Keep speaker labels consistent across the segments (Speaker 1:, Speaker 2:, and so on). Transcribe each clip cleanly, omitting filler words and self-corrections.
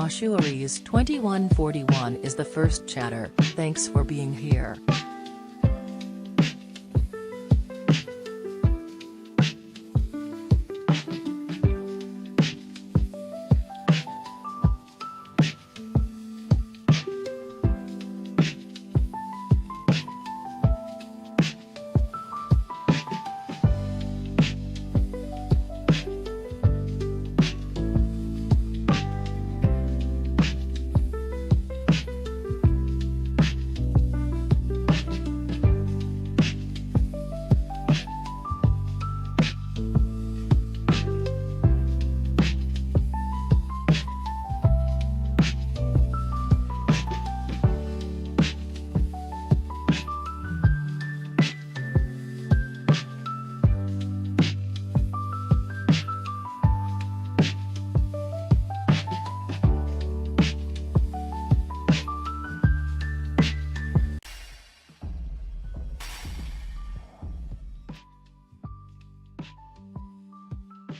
Speaker 1: Joshua Rees 2141 is the first chatter. Thanks for being here.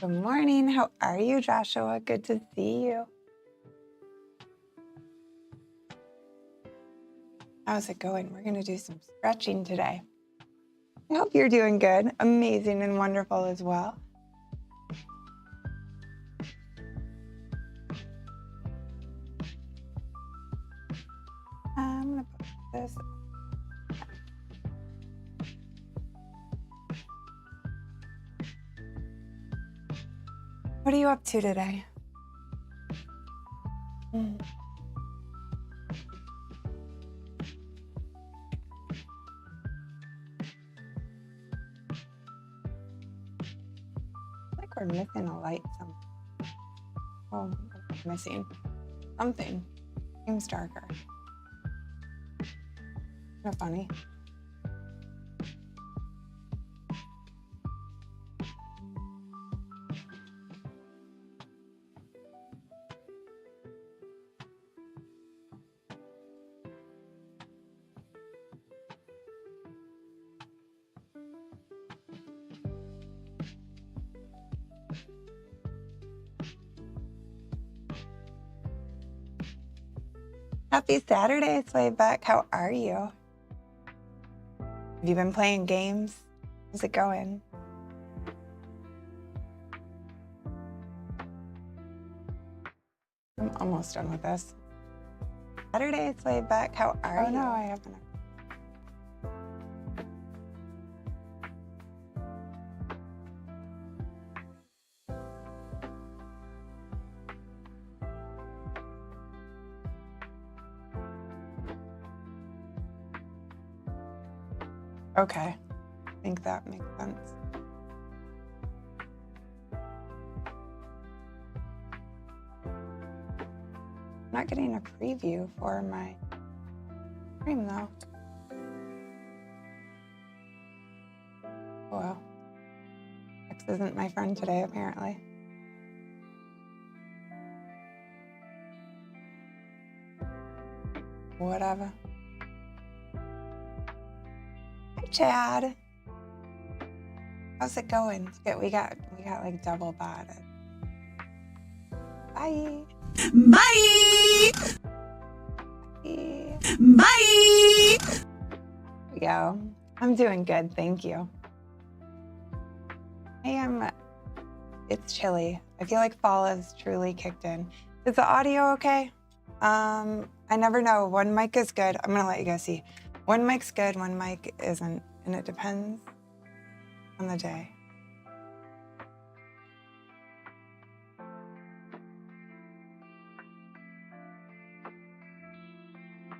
Speaker 2: Good morning. How are you, Joshua? Good to see you. How's it going? We're going to do some stretching today. I hope you're doing good, amazing, and wonderful as well. I'm going to put this. What are you up to today? Like we're missing a light somewhere. Oh, we're missing something. Seems darker. Kind of funny. Happy Saturday, Slayback. How are you? Have you been playing games? How's it going? I'm almost done with this. Saturday, Slayback. How are you? Oh, no, I haven't. Okay, I think that makes sense. I'm not getting a preview for my stream though. Oh well. X isn't my friend today, apparently. Whatever. Chad, how's it going? We got like double botted. Bye.
Speaker 3: Bye.
Speaker 2: Bye.
Speaker 3: Bye.
Speaker 2: There we go. I'm doing good, thank you. It's chilly. I feel like fall has truly kicked in. Is the audio okay? I never know. One mic is good. I'm gonna let you guys see. One mic's good, one mic isn't, and it depends on the day.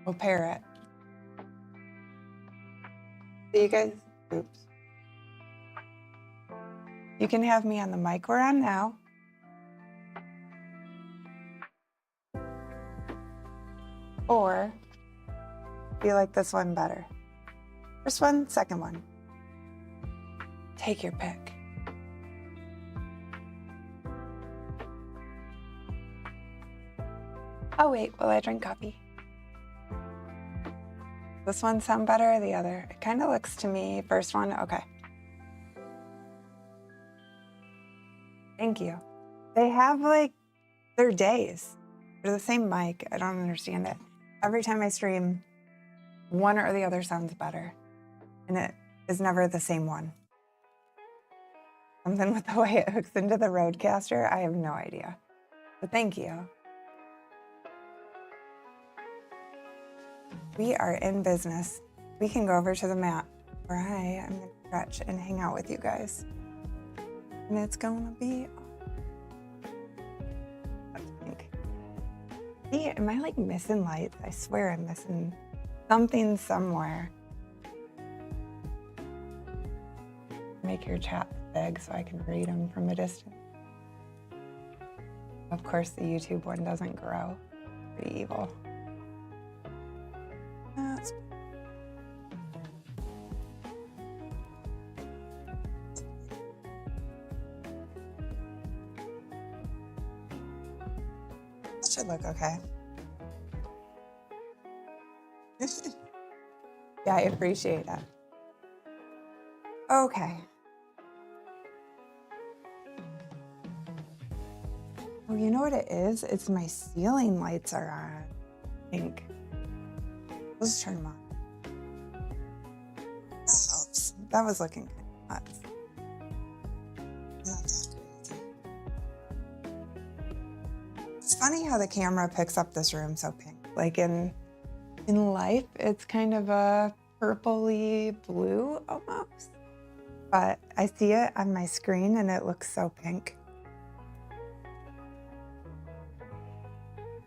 Speaker 2: We'll pair it. So you guys, oops. You can have me on the mic we're on now. Or do you like this one better? First one, second one. Take your pick. Oh wait, will I drink coffee? This one sound better or the other? It kind of looks to me, first one, okay. Thank you. They have like their days. They're the same mic. I don't understand it. Every time I stream, one or the other sounds better. And it is never the same one. Something with the way it hooks into the Rodecaster, I have no idea. But thank you. We are in business. We can go over to the mat where I am going to stretch and hang out with you guys. And it's going to be See, am I like missing lights? I swear I'm missing something somewhere. Make your chat big so I can read them from a distance. Of course, the YouTube one doesn't grow. Pretty evil. That's should look okay. Yeah, I appreciate it. Okay. Oh, you know what it is? It's my ceiling lights are on, I think. Let's turn them on. That helps. That was looking kind of nuts. Not that crazy. It's funny how the camera picks up this room so pink. Like in life, it's kind of a purpley blue almost. But I see it on my screen and it looks so pink.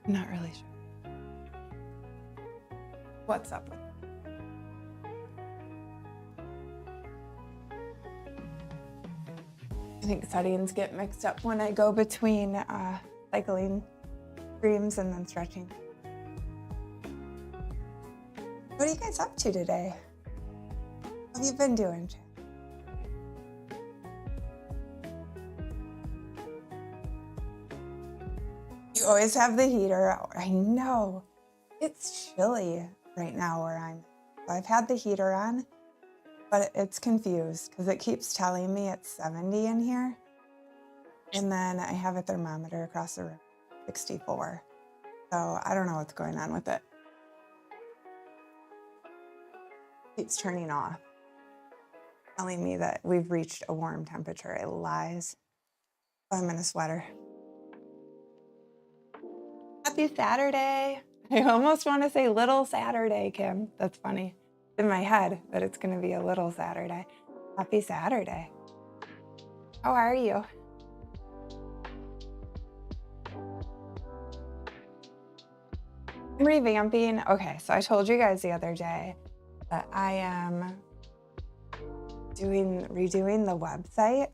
Speaker 2: I'm not really sure. What's up with it? I think settings get mixed up when I go between cycling streams and then stretching. What are you guys up to today? What have you been doing? You always have the heater. I know. It's chilly right now where I'm. I've had the heater on, but it's confused because it keeps telling me it's 70 in here. And then I have a thermometer across the room, 64. So I don't know what's going on with it. Keeps turning off, telling me that we've reached a warm temperature. It lies. I'm in a sweater. Happy Saturday. I almost want to say little Saturday, Kim. That's funny. It's in my head that it's going to be a little Saturday. Happy Saturday. How are you? I'm revamping. Okay, so I told you guys the other day that I am redoing the website.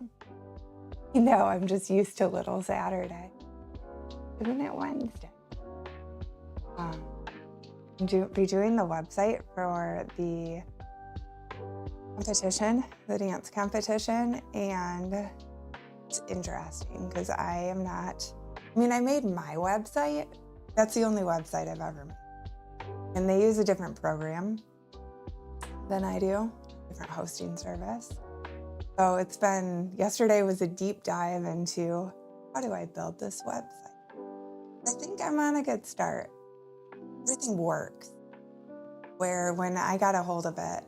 Speaker 2: You know, I'm just used to little Saturday. Isn't it Wednesday? I'm redoing the website for the competition, the dance competition, and it's interesting because I made my website. That's the only website I've ever made. And they use a different program than I do, different hosting service. So yesterday was a deep dive into how do I build this website? I think I'm on a good start. Everything works. Where when I got a hold of it,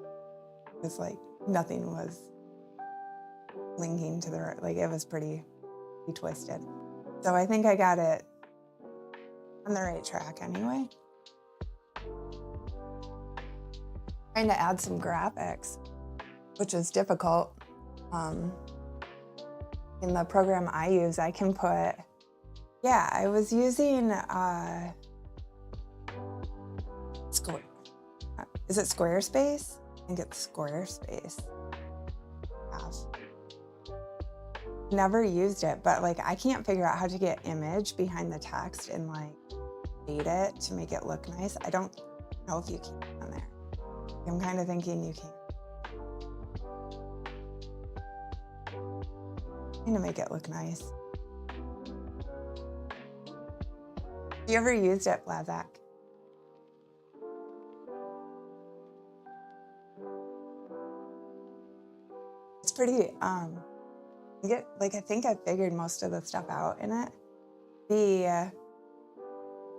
Speaker 2: it was like nothing was linking to it was pretty twisted. So I think I got it on the right track anyway. Trying to add some graphics, which is difficult. In the program I use, I can put, I was using, is it Squarespace? I think it's Squarespace. Never used it, but I can't figure out how to get image behind the text and fade it to make it look nice. I don't know if you can on there. I'm kind of thinking you can. Trying to make it look nice. Have you ever used it, Blazak? It's pretty, I think I figured most of the stuff out in it.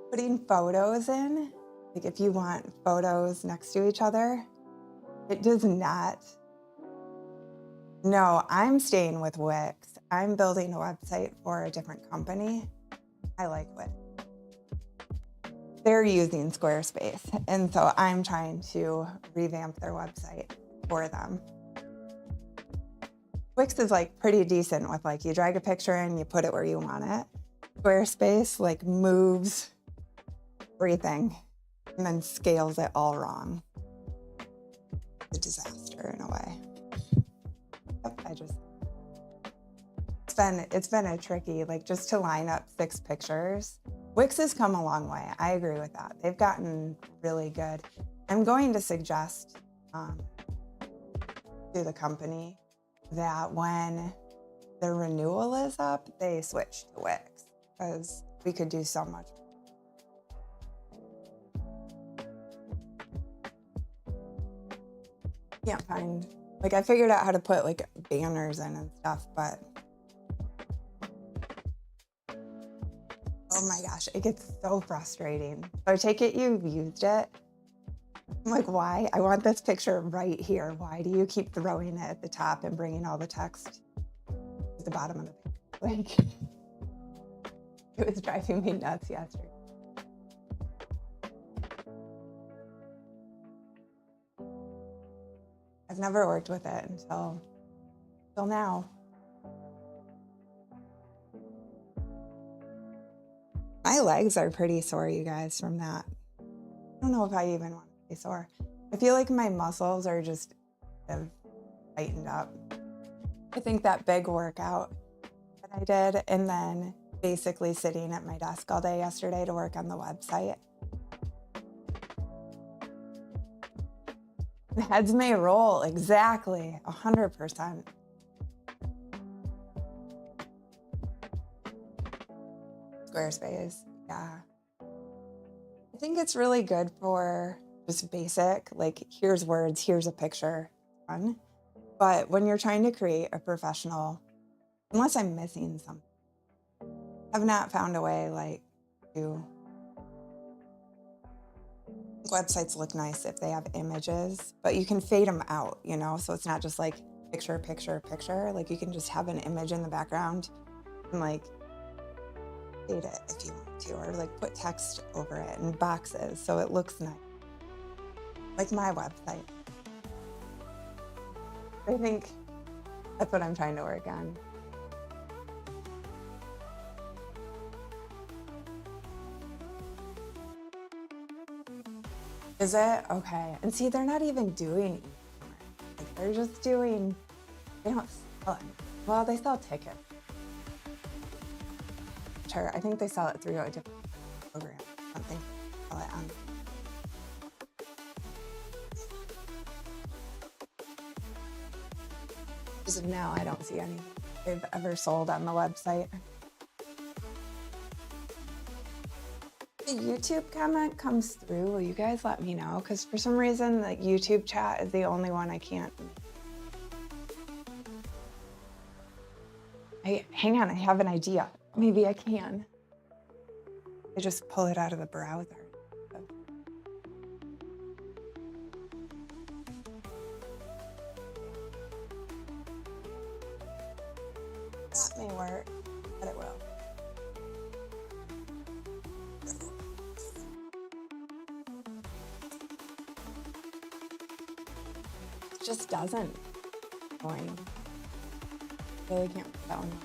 Speaker 2: putting photos in, like if you want photos next to each other, it does not. No, I'm staying with Wix. I'm building a website for a different company. I like Wix. They're using Squarespace, and so I'm trying to revamp their website for them. Wix is like pretty decent with like you drag a picture in, you put it where you want it. Squarespace like moves everything and then scales it all wrong. It's a disaster in a way. Yep, it's been a tricky, like just to line up 6 pictures. Wix has come a long way. I agree with that. They've gotten really good. I'm going to suggest to the company that when the renewal is up, they switch to Wix because we could do so much. Can't find, like I figured out how to put like banners in and stuff, but oh my gosh, it gets so frustrating. So I take it you've used it. I'm like, why? I want this picture right here. Why do you keep throwing it at the top and bringing all the text to the bottom of the picture? Like, it was driving me nuts yesterday. I've never worked with it until now. My legs are pretty sore, you guys, from that. I don't know if I even want to be sore. I feel like my muscles are just tightened up. I think that big workout that I did, and then basically sitting at my desk all day yesterday to work on the website. The heads may roll, exactly, 100%. Squarespace, yeah. I think it's really good for just basic, like here's words, here's a picture, fun. But when you're trying to create a professional, unless I'm missing something, I've not found a way like to. Websites look nice if they have images, but you can fade them out, you know? So it's not just like picture, picture, picture. Like you can just have an image in the background and like fade it if you want to, or like put text over it in boxes so it looks nice. Like my website. I think that's what I'm trying to work on. Is it? Okay. And see, they're not even doing e-commerce. Like they're just doing, they don't sell it. Well, they sell tickets. Sure, I think they sell it through a different program. Something sell it on. As of now, I don't see anything they've ever sold on the website. The YouTube comment comes through. Will you guys let me know? Because for some reason, the YouTube chat is the only one I can't. Hang on, I have an idea. Maybe I can. I just pull it out of the browser. That may work, but it will. It just doesn't. Annoying. Really can't put that one on.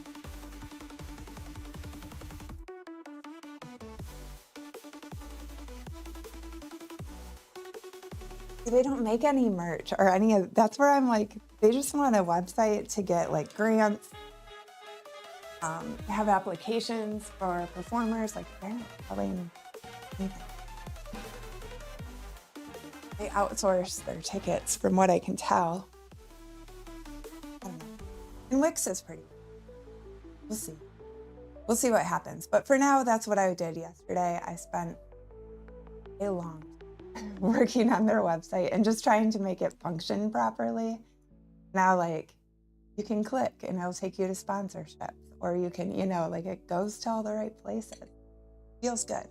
Speaker 2: They don't make any merch or any of, that's where I'm like, they just want a website to get like grants, have applications for performers, like they're not selling anything. They outsource their tickets from what I can tell. I don't know. And Wix is pretty, we'll see. We'll see what happens. But for now, that's what I did yesterday. I spent a long time working on their website and just trying to make it function properly. Now, like, you can click and it'll take you to sponsorships, or you can, you know, like it goes to all the right places. Feels good.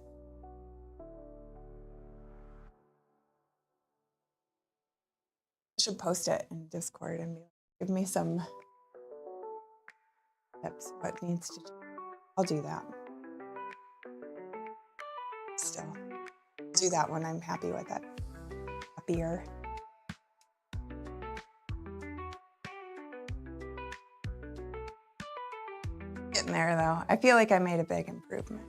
Speaker 2: should post it in Discord and give me some tips what needs to change. I'll do that. Still, do that when I'm happy with it. Happier. Getting there though. I feel like I made a big improvement.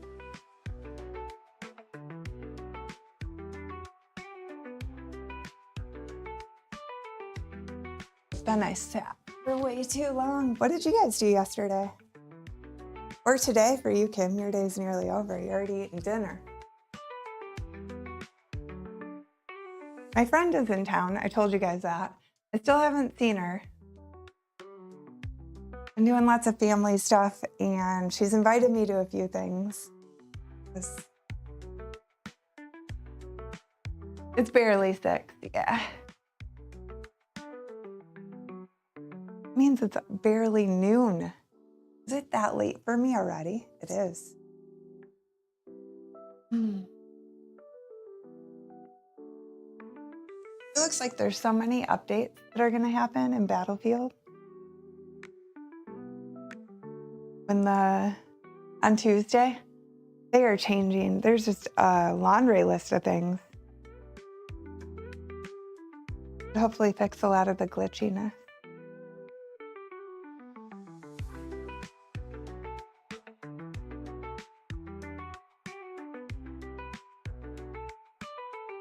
Speaker 2: It's been I sat for way too long. What did you guys do yesterday? Or today for you, Kim? Your day's nearly over. You're already eating dinner. My friend is in town. I told you guys that. I still haven't seen her. I'm doing lots of family stuff, and she's invited me to a few things. It's barely 6, yeah. It means it's barely noon. Is it that late for me already? It is. It looks like there's so many updates that are going to happen in Battlefield. On Tuesday, they are changing. There's just a laundry list of things. Hopefully fix a lot of the glitchiness.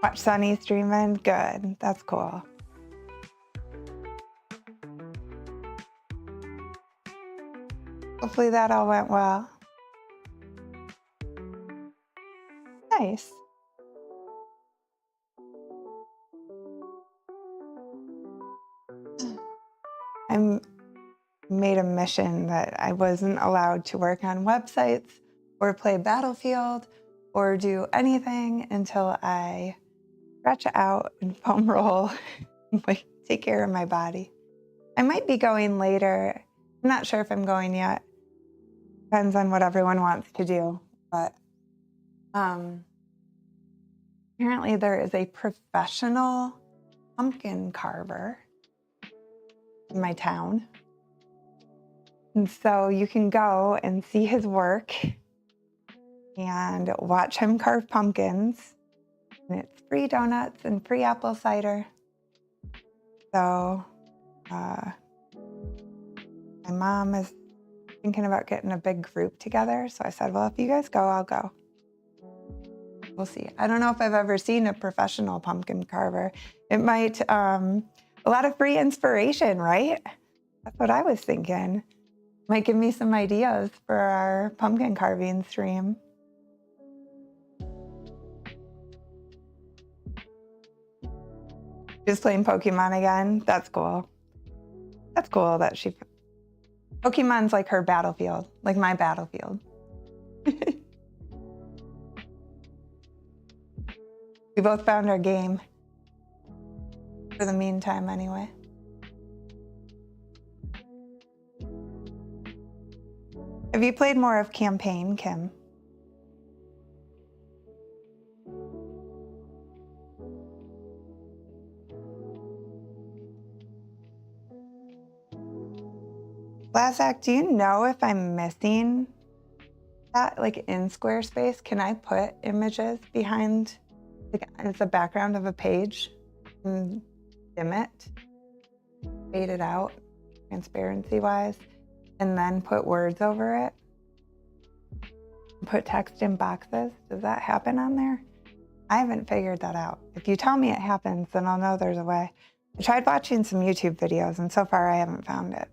Speaker 2: Watch Sunny streaming. Good. That's cool. Hopefully that all went well. Nice. I made a mission that I wasn't allowed to work on websites or play Battlefield or do anything until I stretch out and foam roll and like take care of my body. I might be going later. I'm not sure if I'm going yet. Depends on what everyone wants to do. But apparently there is a professional pumpkin carver in my town. And so you can go and see his work and watch him carve pumpkins. And it's free donuts and free apple cider. So my mom is thinking about getting a big group together. So I said, well, if you guys go, I'll go. We'll see. I don't know if I've ever seen a professional pumpkin carver. It might, a lot of free inspiration, right? That's what I was thinking. Might give me some ideas for our pumpkin carving stream. Just playing Pokemon again. That's cool. That's cool that Pokemon's like her battlefield, like my battlefield. We both found our game. For the meantime, anyway. Have you played more of Campaign, Kim? Last act, do you know if I'm missing that, like in Squarespace? Can I put images behind, like as the background of a page and dim it, fade it out, transparency-wise, and then put words over it? Put text in boxes? Does that happen on there? I haven't figured that out. If you tell me it happens, then I'll know there's a way. I tried watching some YouTube videos, and so far I haven't found it.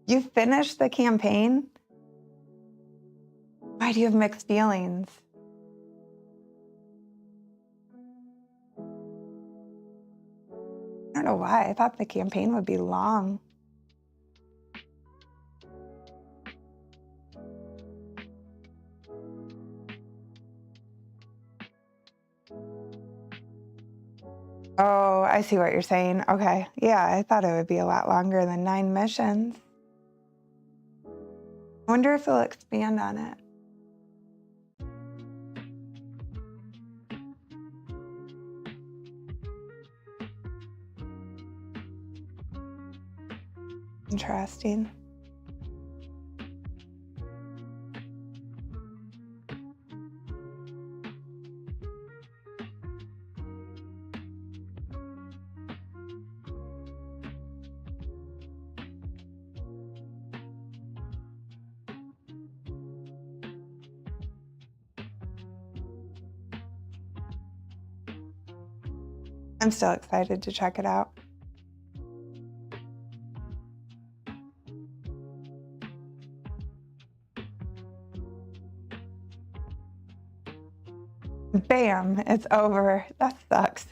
Speaker 2: You finished the campaign? Why do you have mixed feelings? I don't know why. I thought the campaign would be long. Oh, I see what you're saying. Okay. Yeah, I thought it would be a lot longer than 9 missions. I wonder if they'll expand on it. Interesting. I'm still excited to check it out. Bam, it's over. That sucks.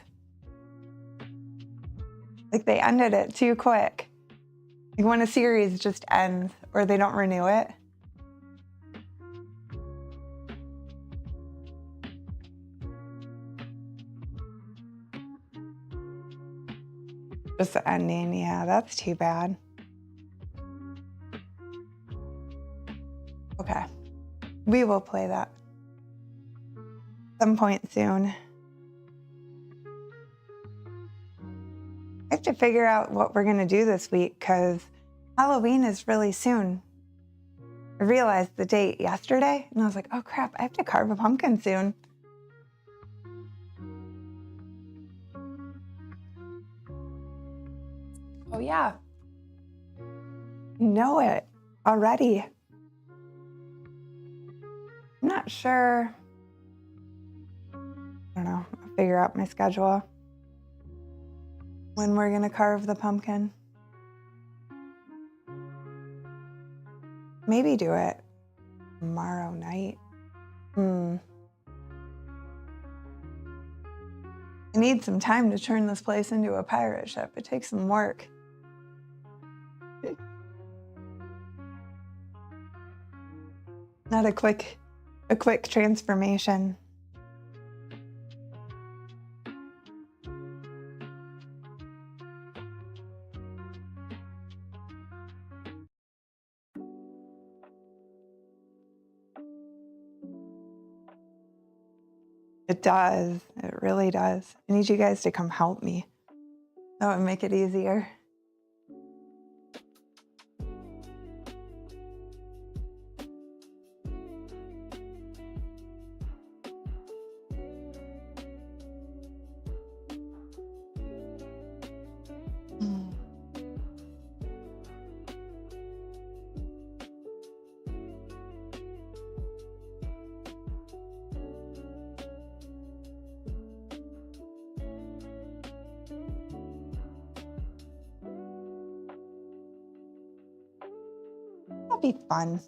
Speaker 2: Like they ended it too quick. Like when a series just ends or they don't renew it. Just the ending, yeah, that's too bad. Okay, we will play that some point soon. I have to figure out what we're gonna do this week because Halloween is really soon. I realized the date yesterday and I was like, oh crap, I have to carve a pumpkin soon. Oh yeah, you know it already. I'm not sure. I don't know, I'll figure out my schedule. When we're gonna carve the pumpkin. Maybe do it tomorrow night. I need some time to turn this place into a pirate ship. It takes some work. Not a quick transformation. It does. It really does. I need you guys to come help me. That would make it easier. That'll be fun.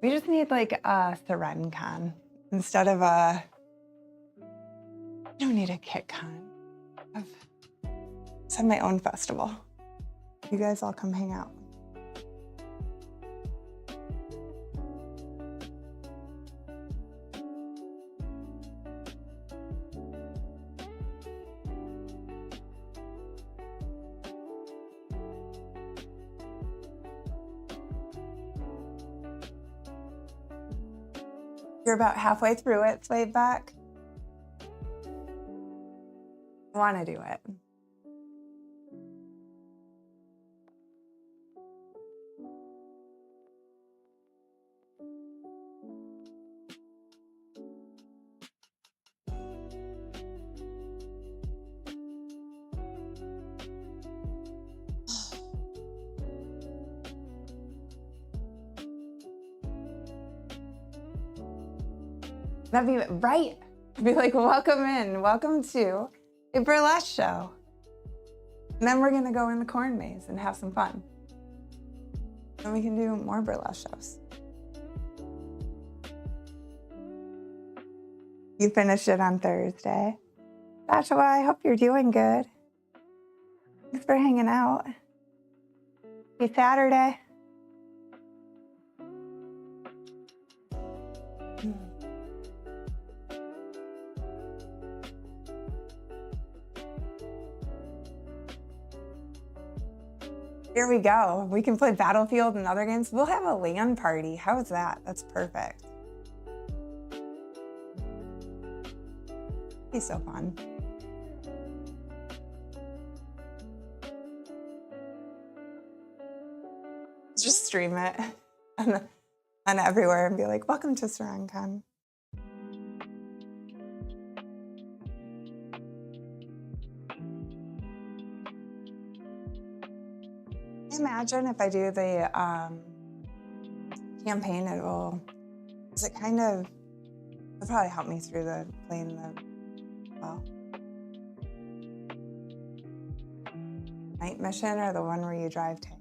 Speaker 2: We just need like a Sirène con instead of a, I don't need a kit con. Let's have my own festival. You guys all come hang out. You're about halfway through it, Slave back. I want to do it. That'd be right. Be like, welcome in. Welcome to a burlesque show. And then we're gonna go in the corn maze and have some fun. Then we can do more burlesque shows. You finished it on Thursday. Joshua, I hope you're doing good. Thanks for hanging out. Happy Saturday. Here we go. We can play Battlefield and other games. We'll have a LAN party. How's that? That's perfect. Be so fun. Just stream it and everywhere and be like, welcome to Sirène. Imagine if I do the campaign, it'll probably help me through playing well. Night mission or the one where you drive tank?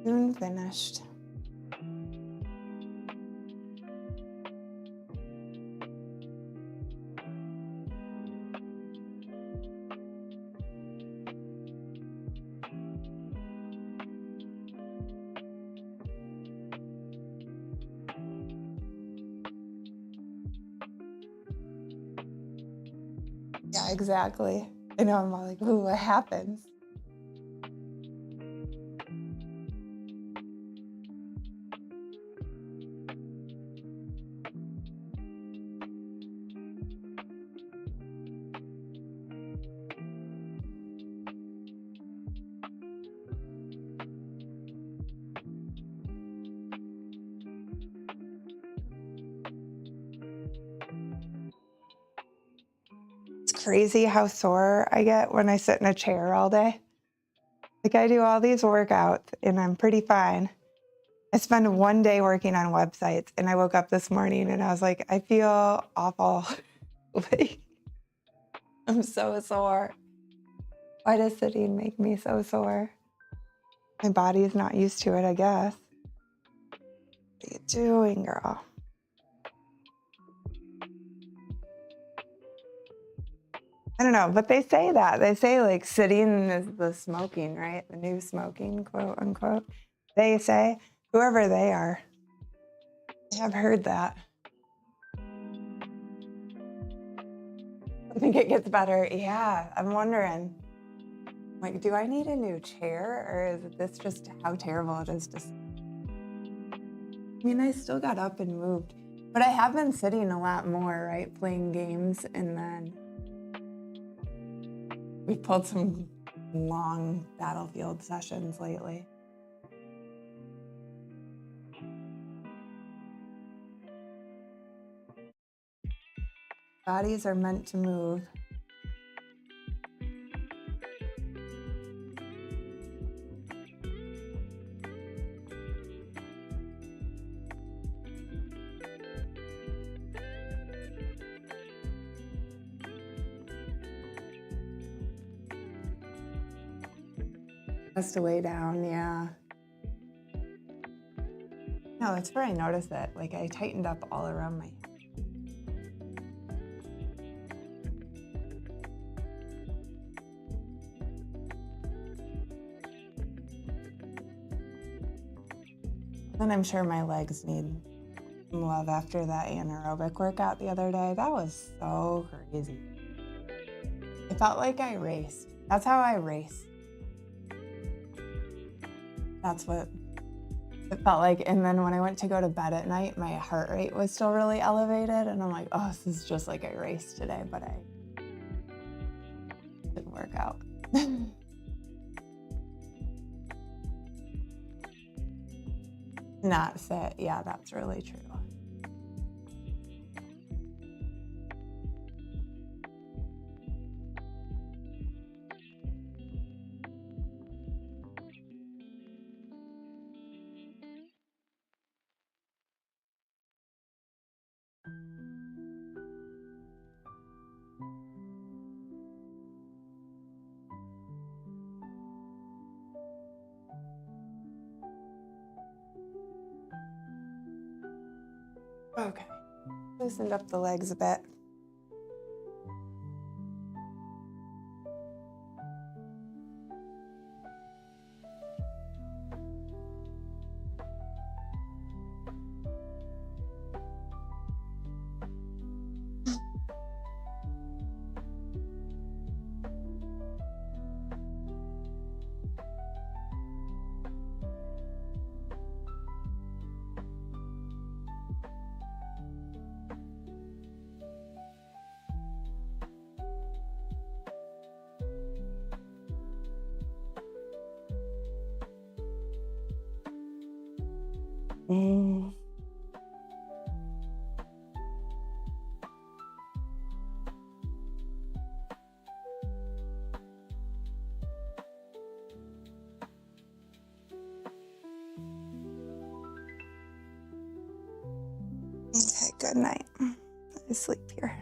Speaker 2: Soon finished. Yeah, exactly. I know, I'm all like, ooh, what happens? It's crazy how sore I get when I sit in a chair all day. Like I do all these workouts and I'm pretty fine. I spend one day working on websites and I woke up this morning and I was like, I feel awful. Like, I'm so sore. Why does sitting make me so sore? My body is not used to it, I guess. What are you doing, girl? I don't know, but they say that. They say like sitting is the smoking, right? The new smoking, quote unquote. They say, whoever they are. I have heard that. I think it gets better. Yeah, I'm wondering. Like, do I need a new chair or is this just how terrible it is to I mean, I still got up and moved, but I have been sitting a lot more, right? Playing games, and then we pulled some long battlefield sessions lately. Bodies are meant to move. Has to lay down, yeah. No, that's where I noticed that. Like I tightened up all around my head. And I'm sure my legs need some love after that anaerobic workout the other day. That was so crazy. It felt like I raced. That's how I race. That's what it felt like. And then when I went to go to bed at night, my heart rate was still really elevated. And I'm like, oh, this is just like I raced today, but I didn't work out. Not fit. Yeah, that's really true. Okay, loosened up the legs a bit. Mm. Okay, good night. I sleep here.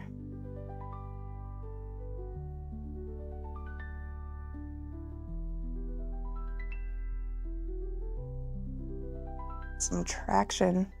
Speaker 2: Some traction.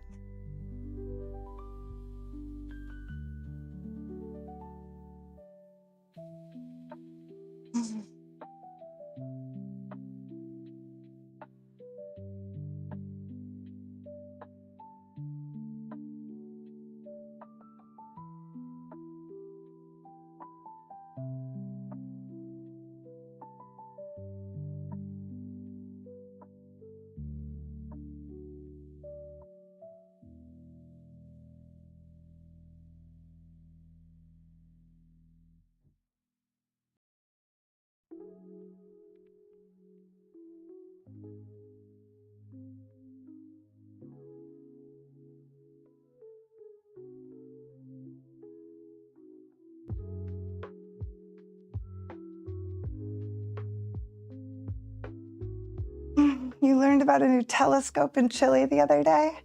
Speaker 2: You learned about a new telescope in Chile the other day?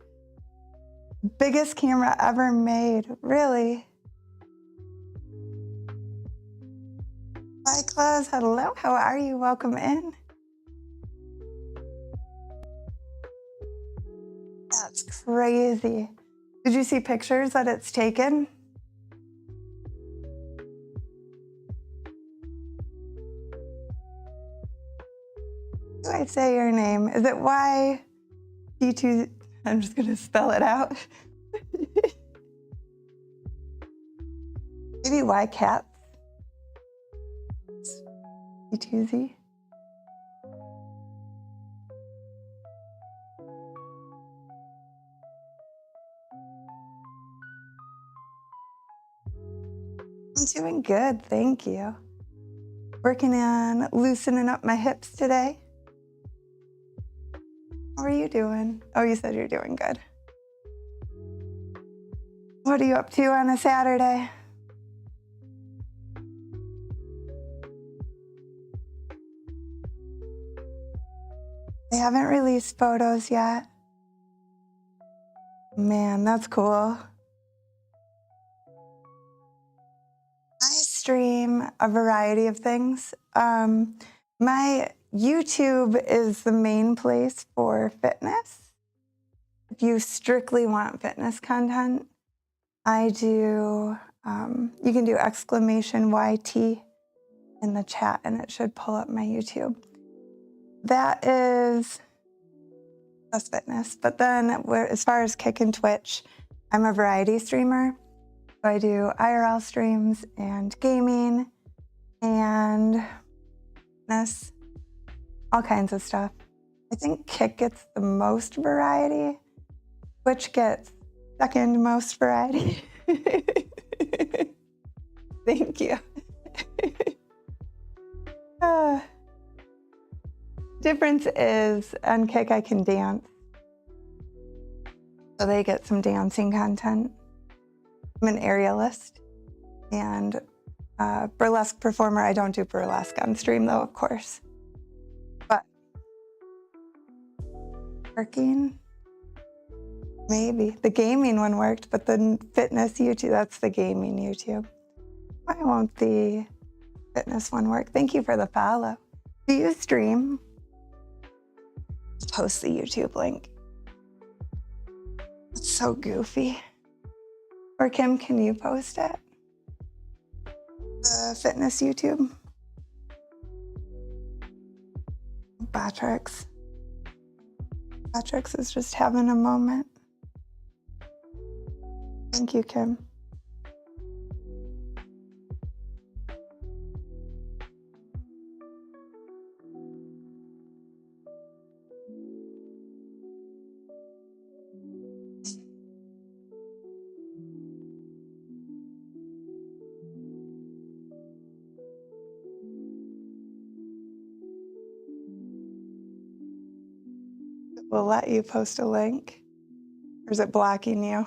Speaker 2: Biggest camera ever made, really? Hi, Claus. Hello. How are you? Welcome in. That's crazy. Did you see pictures that it's taken? Do I say your name? Is it Y-D2? I'm just going to spell it out. Maybe Y cats? D2Z? I'm doing good, thank you. Working on loosening up my hips today. How are you doing? Oh, you said you're doing good. What are you up to on a Saturday? They haven't released photos yet. Man, that's cool. I stream a variety of things. My YouTube is the main place for fitness. If you strictly want fitness content, I do, you can do exclamation YT in the chat and it should pull up my YouTube. That is just fitness. But then as far as Kick and Twitch, I'm a variety streamer. So I do IRL streams and gaming and fitness, all kinds of stuff. I think Kick gets the most variety, Twitch gets second most variety. Thank you. Difference is on Kick I can dance, so they get some dancing content. I'm an aerialist and burlesque performer. I don't do burlesque on stream though, of course. But working, maybe. The gaming one worked, but the fitness YouTube, that's the gaming YouTube. Why won't the fitness one work? Thank you for the follow. Do you stream? Post the YouTube link. It's so goofy. Or Kim, can you post it? The fitness YouTube? Batrix. Batrix is just having a moment. Thank you, Kim. We'll let you post a link. Or is it blocking you?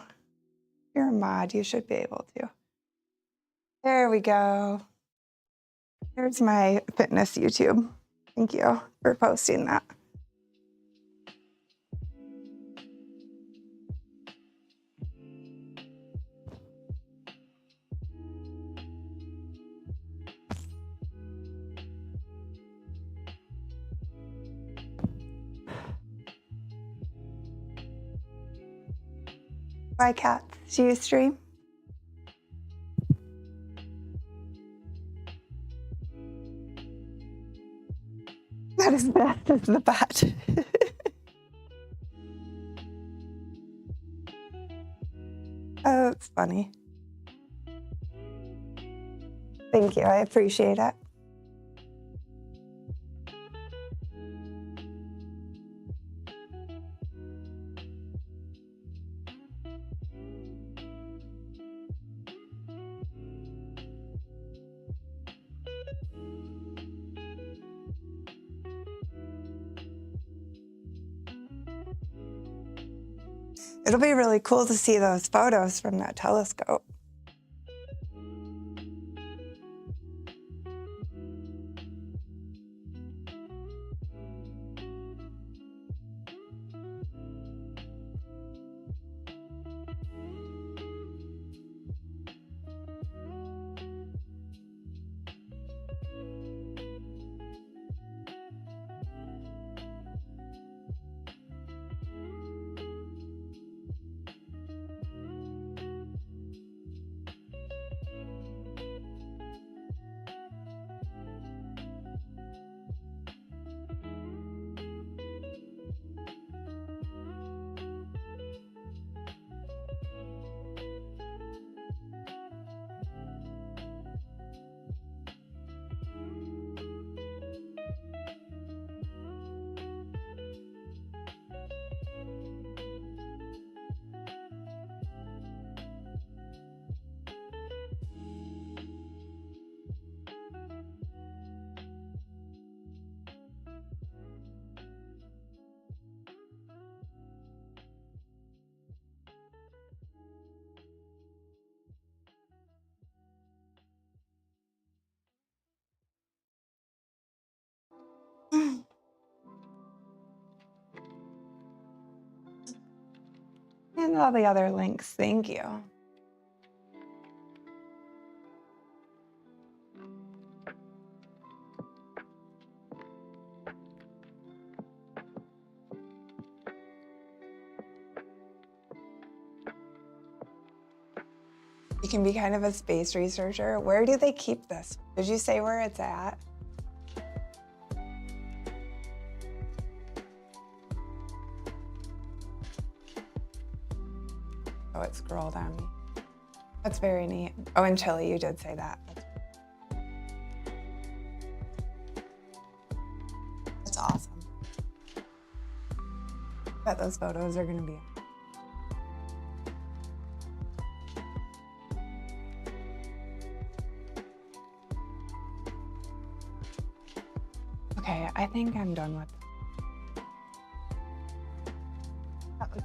Speaker 2: You're a mod, you should be able to. There we go. Here's my fitness YouTube. Thank you for posting that. Bye, cats. Do you stream? That is best as the bat. Oh, it's funny. Thank you. I appreciate it. It'll be really cool to see those photos from that telescope. And all the other links. Thank you. You can be kind of a space researcher. Where do they keep this? Did you say where it's at? Oh, it scrolled on me. That's very neat. Oh, in Chile, you did say that. That's awesome. I bet those photos are gonna be. Okay, I think I'm done with it. That was good.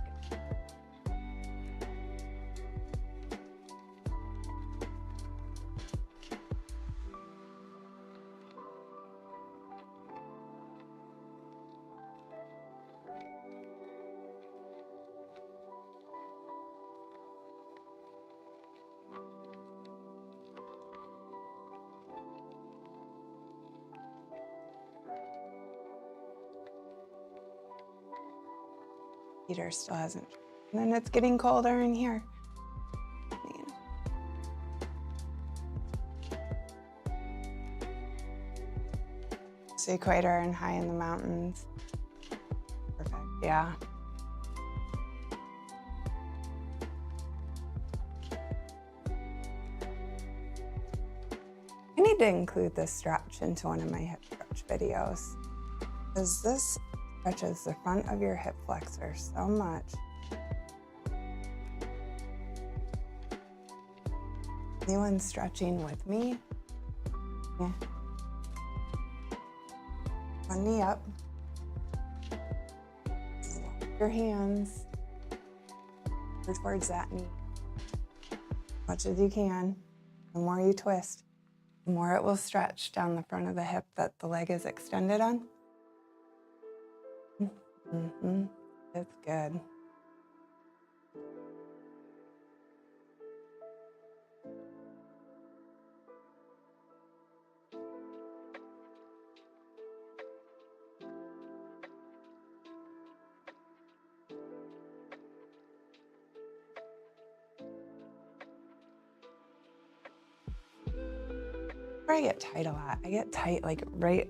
Speaker 2: Heater still hasn't. And then it's getting colder in here. It's the equator and high in the mountains. Perfect, yeah. I need to include this stretch into one of my hip stretch videos, because this stretches the front of your hip flexor so much. Anyone stretching with me? Yeah. One knee up. Walk your hands. towards that knee. As much as you can. The more you twist, the more it will stretch down the front of the hip that the leg is extended on. That's good. I get tight a lot. I get tight like right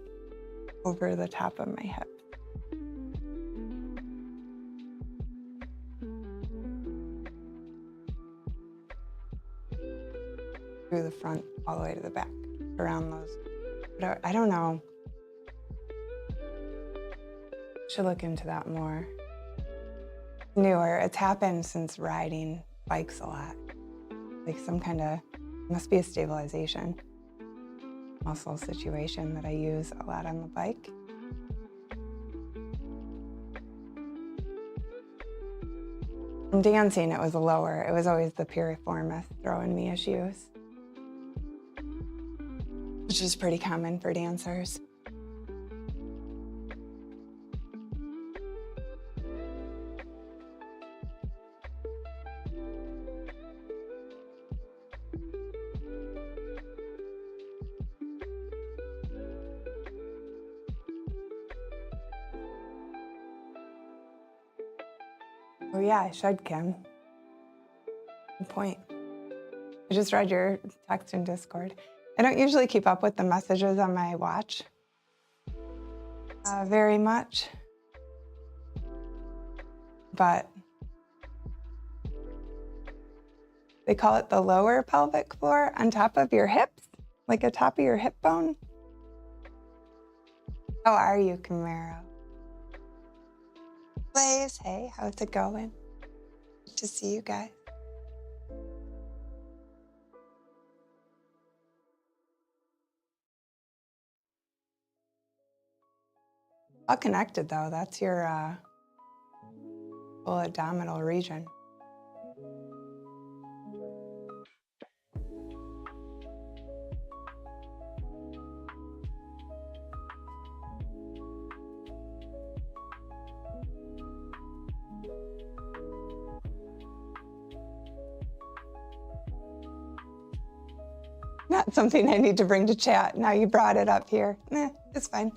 Speaker 2: over the top of my hip. Through the front, all the way to the back, around those. But I don't know. Should look into that more. Newer, it's happened since riding bikes a lot. Like some kind of, must be a stabilization muscle situation that I use a lot on the bike. In dancing, it was a lower. It was always the piriformis throwing me issues, which is pretty common for dancers. Oh yeah, I should, Kim. Good point. I just read your text in Discord. I don't usually keep up with the messages on my watch very much, but they call it the lower pelvic floor on top of your hips, like a top of your hip bone. How are you, Camaro? Blaze, hey, how's it going? Good to see you guys. All connected though, that's your whole abdominal region. Not something I need to bring to chat. Now you brought it up here. It's fine.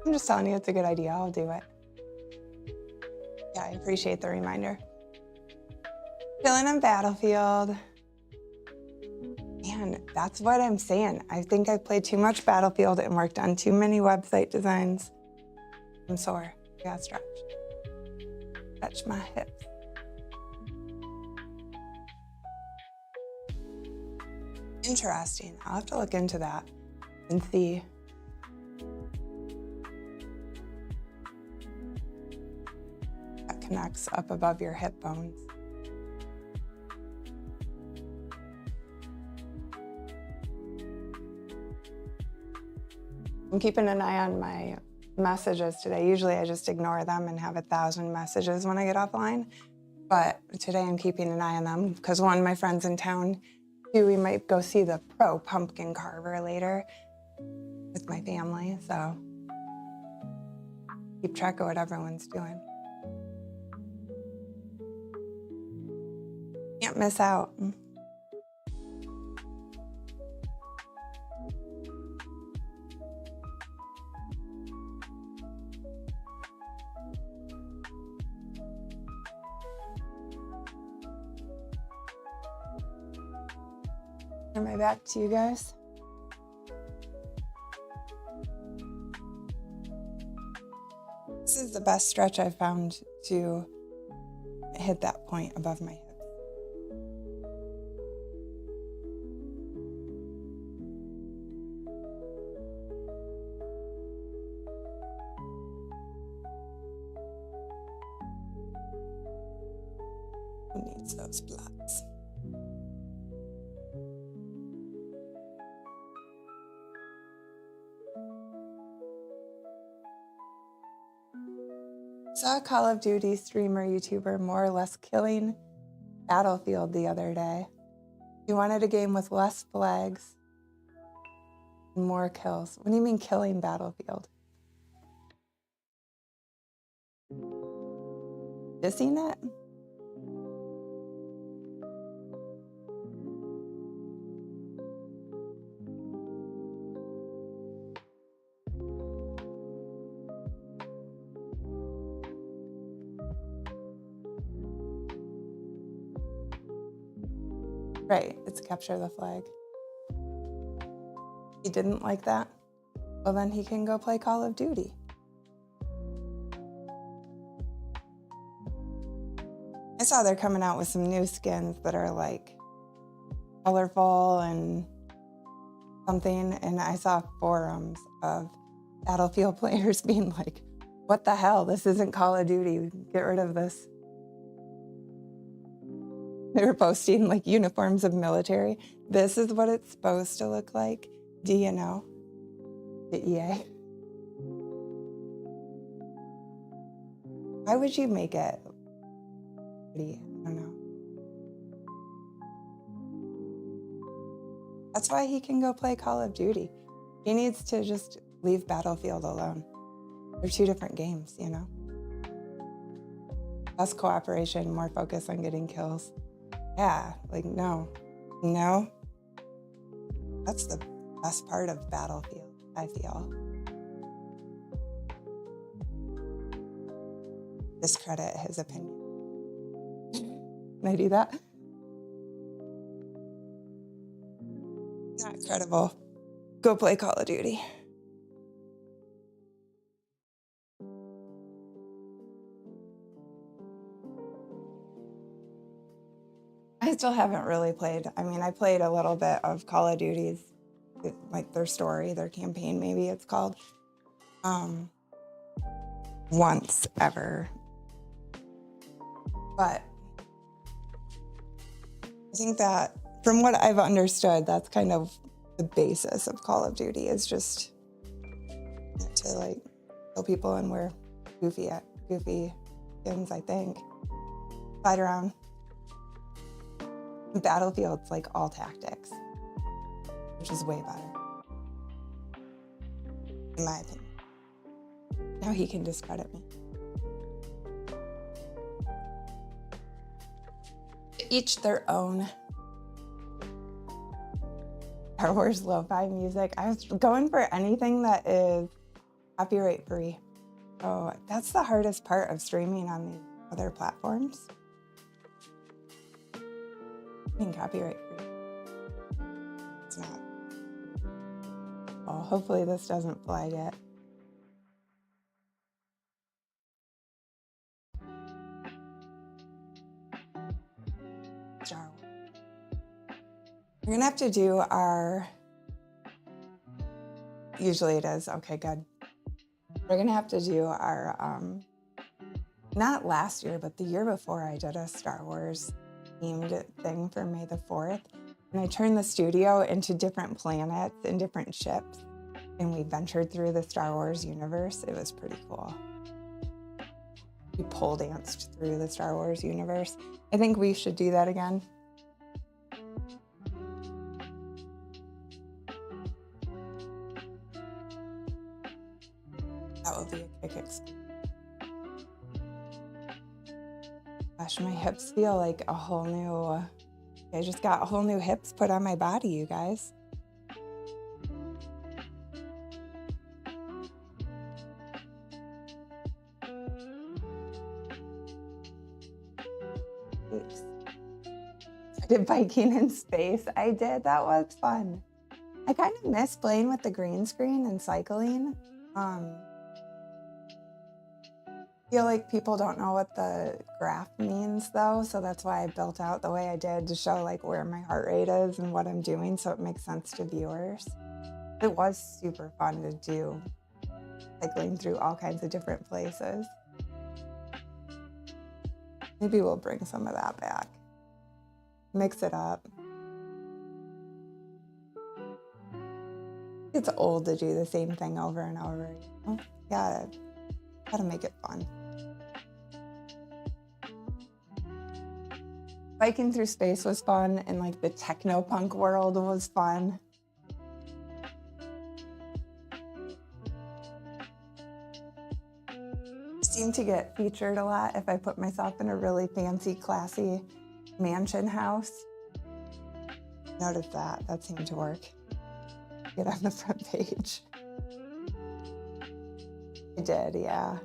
Speaker 2: I'm just telling you it's a good idea. I'll do it. Yeah, I appreciate the reminder. Chilling on Battlefield. Man, that's what I'm saying. I think I've played too much Battlefield and worked on too many website designs. I'm sore. I gotta stretch. Stretch my hips. Interesting. I'll have to look into that and see. That connects up above your hip bones. I'm keeping an eye on my messages today. Usually I just ignore them and have 1,000 messages when I get offline. But today I'm keeping an eye on them because one, my friend's in town. Two, we might go see the pro pumpkin carver later with my family. So keep track of what everyone's doing. Can't miss out. Am I back to you guys? This is the best stretch I've found to hit that point above my hips. Who needs those blocks? Saw a Call of Duty streamer, YouTuber, more or less killing Battlefield the other day. He wanted a game with less flags and more kills. What do you mean killing Battlefield? Dissing it? Right, it's capture the flag. He didn't like that? Well, then he can go play Call of Duty. I saw they're coming out with some new skins that are like colorful and something, and I saw forums of Battlefield players being like, what the hell? This isn't Call of Duty. Get rid of this. They were posting like uniforms of military. This is what it's supposed to look like. Do you know? The EA. Why would you make it pretty? I don't know. That's why he can go play Call of Duty. He needs to just leave Battlefield alone. They're two different games, you know? Less cooperation, more focus on getting kills. Yeah, like, no. That's the best part of Battlefield, I feel. Discredit his opinion. Can I do that? Not credible. Go play Call of Duty. I still haven't really played. I mean, I played a little bit of Call of Duty's, like their story, their campaign, maybe it's called, once ever. But I think that from what I've understood, that's kind of the basis of Call of Duty, is just to like kill people and wear goofy skins, I think. Fight around. Battlefield's like all tactics, which is way better, in my opinion. Now he can discredit me. Each their own. Star Wars lo-fi music. I was going for anything that is copyright free. Oh, that's the hardest part of streaming on these other platforms. Being copyright free. It's not. Well, hopefully this doesn't flag it. Star Wars. We're gonna have to do our, usually it is, okay, good. We're gonna have to do our, not last year, but the year before, I did a Star Wars themed thing for May the 4th. And I turned the studio into different planets and different ships. And we ventured through the Star Wars universe. It was pretty cool. We pole danced through the Star Wars universe. I think we should do that again. That would be a kick experience. Gosh, my hips feel like a whole new, I just got a whole new hips put on my body, you guys. Oops. I did biking in space. I did, that was fun. I kind of miss playing with the green screen and cycling. I feel like people don't know what the graph means though, so that's why I built out the way I did, to show like where my heart rate is and what I'm doing, so it makes sense to viewers. It was super fun to do, cycling through all kinds of different places. Maybe we'll bring some of that back. Mix it up. It's old to do the same thing over and over. You know? Gotta make it fun. Biking through space was fun, and like the techno punk world was fun. Seem to get featured a lot if I put myself in a really fancy, classy mansion house. Notice that. That seemed to work. Get on the front page. I did, yeah.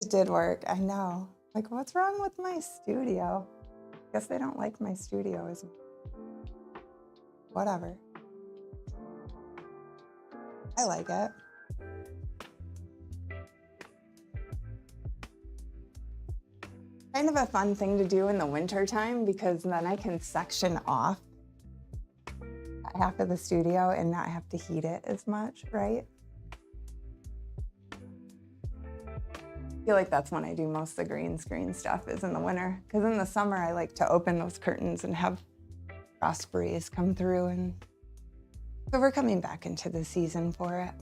Speaker 2: It did work, I know. Like, what's wrong with my studio? Guess they don't like my studio as much. Whatever. I like it. Kind of a fun thing to do in the winter time because then I can section off half of the studio and not have to heat it as much, right? I feel like that's when I do most of the green screen stuff is in the winter. Because in the summer, I like to open those curtains and have frost breeze come through. And so we're coming back into the season for it.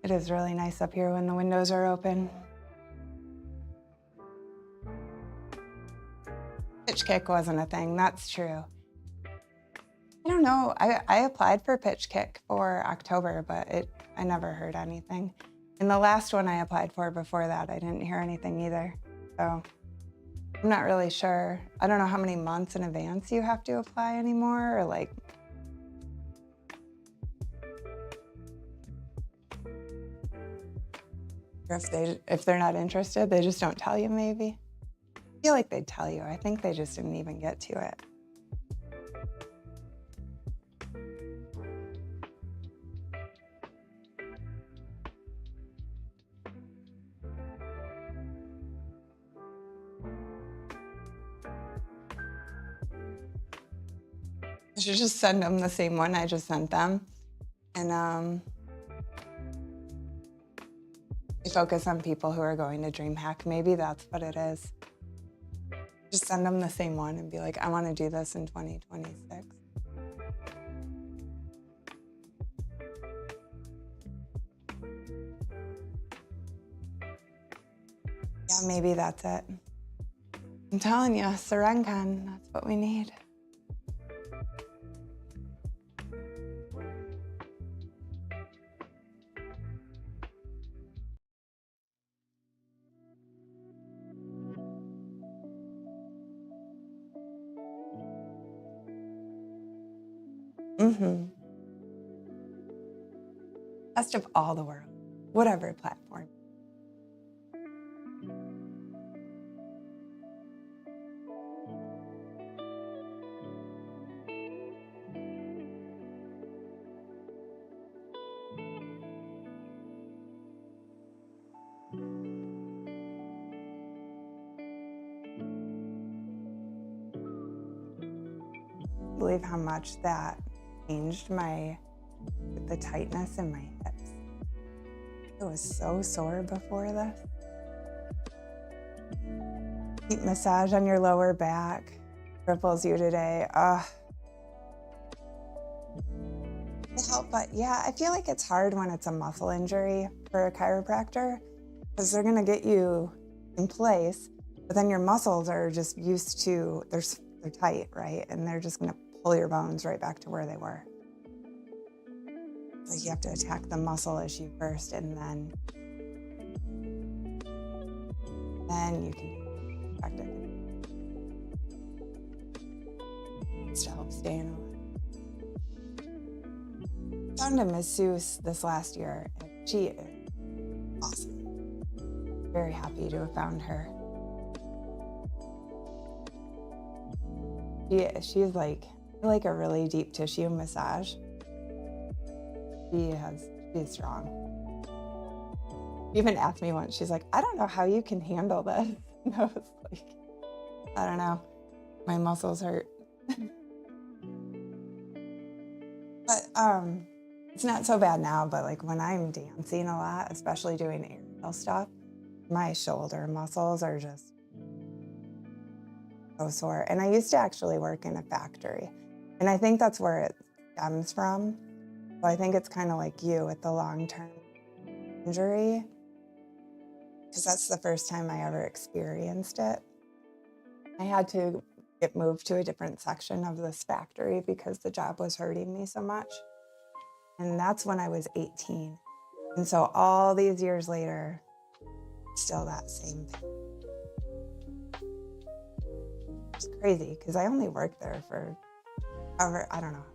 Speaker 2: It is really nice up here when the windows are open. Pitch kick wasn't a thing, that's true. I don't know, I applied for pitch kick for October, but I never heard anything. And the last one I applied for before that, I didn't hear anything either. So I'm not really sure. I don't know how many months in advance you have to apply anymore, or like, if they're not interested, they just don't tell you maybe. I feel like they'd tell you. I think they just didn't even get to it. I should just send them the same one I just sent them. And I focus on people who are going to DreamHack. Maybe that's what it is. Just send them the same one and be like, I want to do this in 2026. Yeah, maybe that's it. I'm telling you, Sirène, that's what we need. Mm-hmm. Best of all the world, whatever platform. I believe how much that changed the tightness in my hips. It was so sore before this. Deep massage on your lower back cripples you today. I help, but yeah, I feel like it's hard when it's a muscle injury for a chiropractor because they're gonna get you in place, but then your muscles are just used to, they're tight, right? And they're just gonna pull your bones right back to where they were. Like you have to attack the muscle issue first, and then you can practice it to help stay in alive. Found a masseuse this last year, and she is awesome. Very happy to have found her. She's like a really deep tissue massage. She's strong. She even asked me once, she's like, I don't know how you can handle this. And I was like, I don't know. My muscles hurt. But it's not so bad now, but like when I'm dancing a lot, especially doing aerial stuff, my shoulder muscles are just so sore. And I used to actually work in a factory. And I think that's where it stems from. So I think it's kind of like you with the long-term injury, because that's the first time I ever experienced it. I had to get moved to a different section of this factory because the job was hurting me so much. And that's when I was 18. And so all these years later, still that same thing. It's crazy because I only worked there for, I don't know,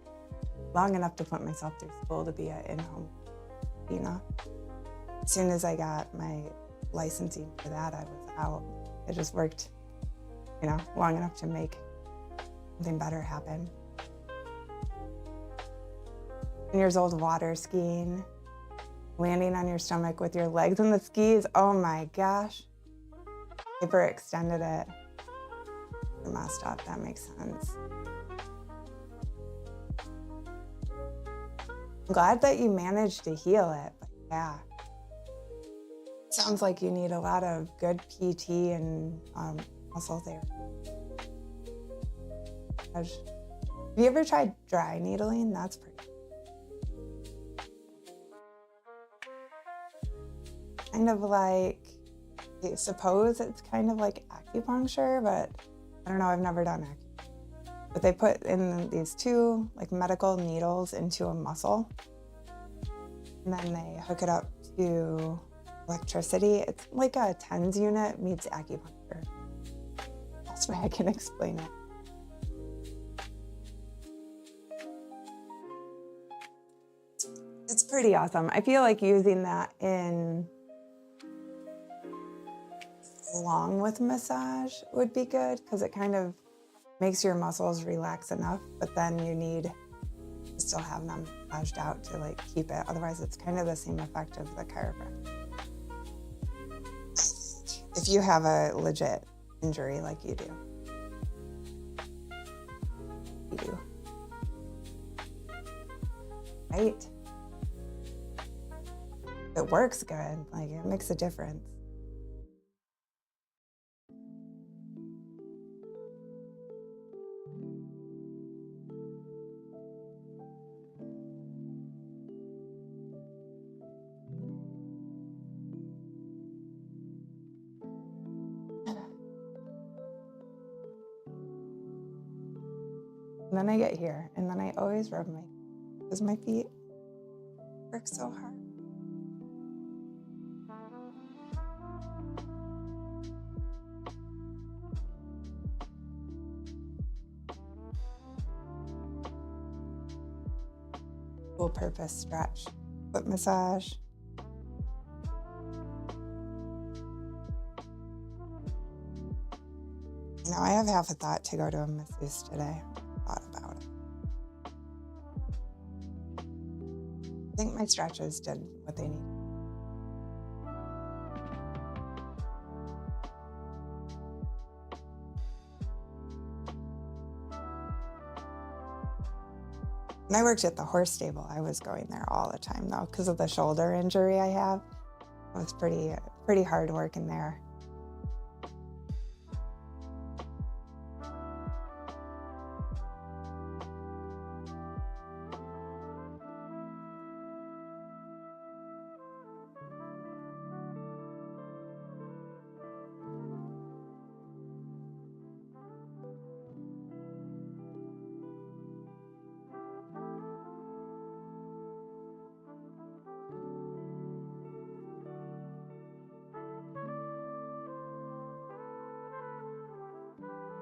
Speaker 2: long enough to put myself through school to be an in-home Latina. As soon as I got my licensing for that, I was out. I just worked, long enough to make something better happen. 10 years old, water skiing, landing on your stomach with your legs on the skis. Oh my gosh. Hyperextended it. Messed up, that makes sense. I'm glad that you managed to heal it, but yeah. Sounds like you need a lot of good PT and muscle therapy. Have you ever tried dry needling? That's pretty. Kind of like, I suppose it's kind of like acupuncture, but I don't know, I've never done acupuncture. But they put in these two like medical needles into a muscle, and then they hook it up to electricity. It's like a TENS unit meets acupuncture. That's the way I can explain it. It's pretty awesome. I feel like using that along with massage would be good because it kind of makes your muscles relax enough, but then you need to still have them massaged out to like keep it. Otherwise, it's kind of the same effect of the chiropractor. If you have a legit injury like you do. You do. Right? It works good, like it makes a difference. And then I get here, and then I always rub my feet because my feet work so hard. Full purpose stretch, foot massage. I have half a thought to go to a masseuse today. Thought about it. I think my stretches did what they needed. When I worked at the horse stable, I was going there all the time though, because of the shoulder injury I have. It was pretty hard working there.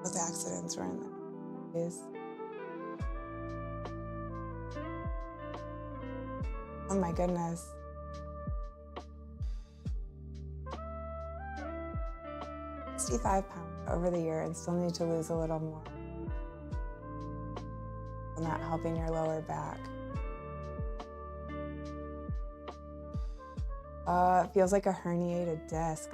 Speaker 2: Those accidents were in the news. Oh my goodness. "65 pounds over the year and still need to lose a little more. Not helping your lower back. It feels like a herniated disc.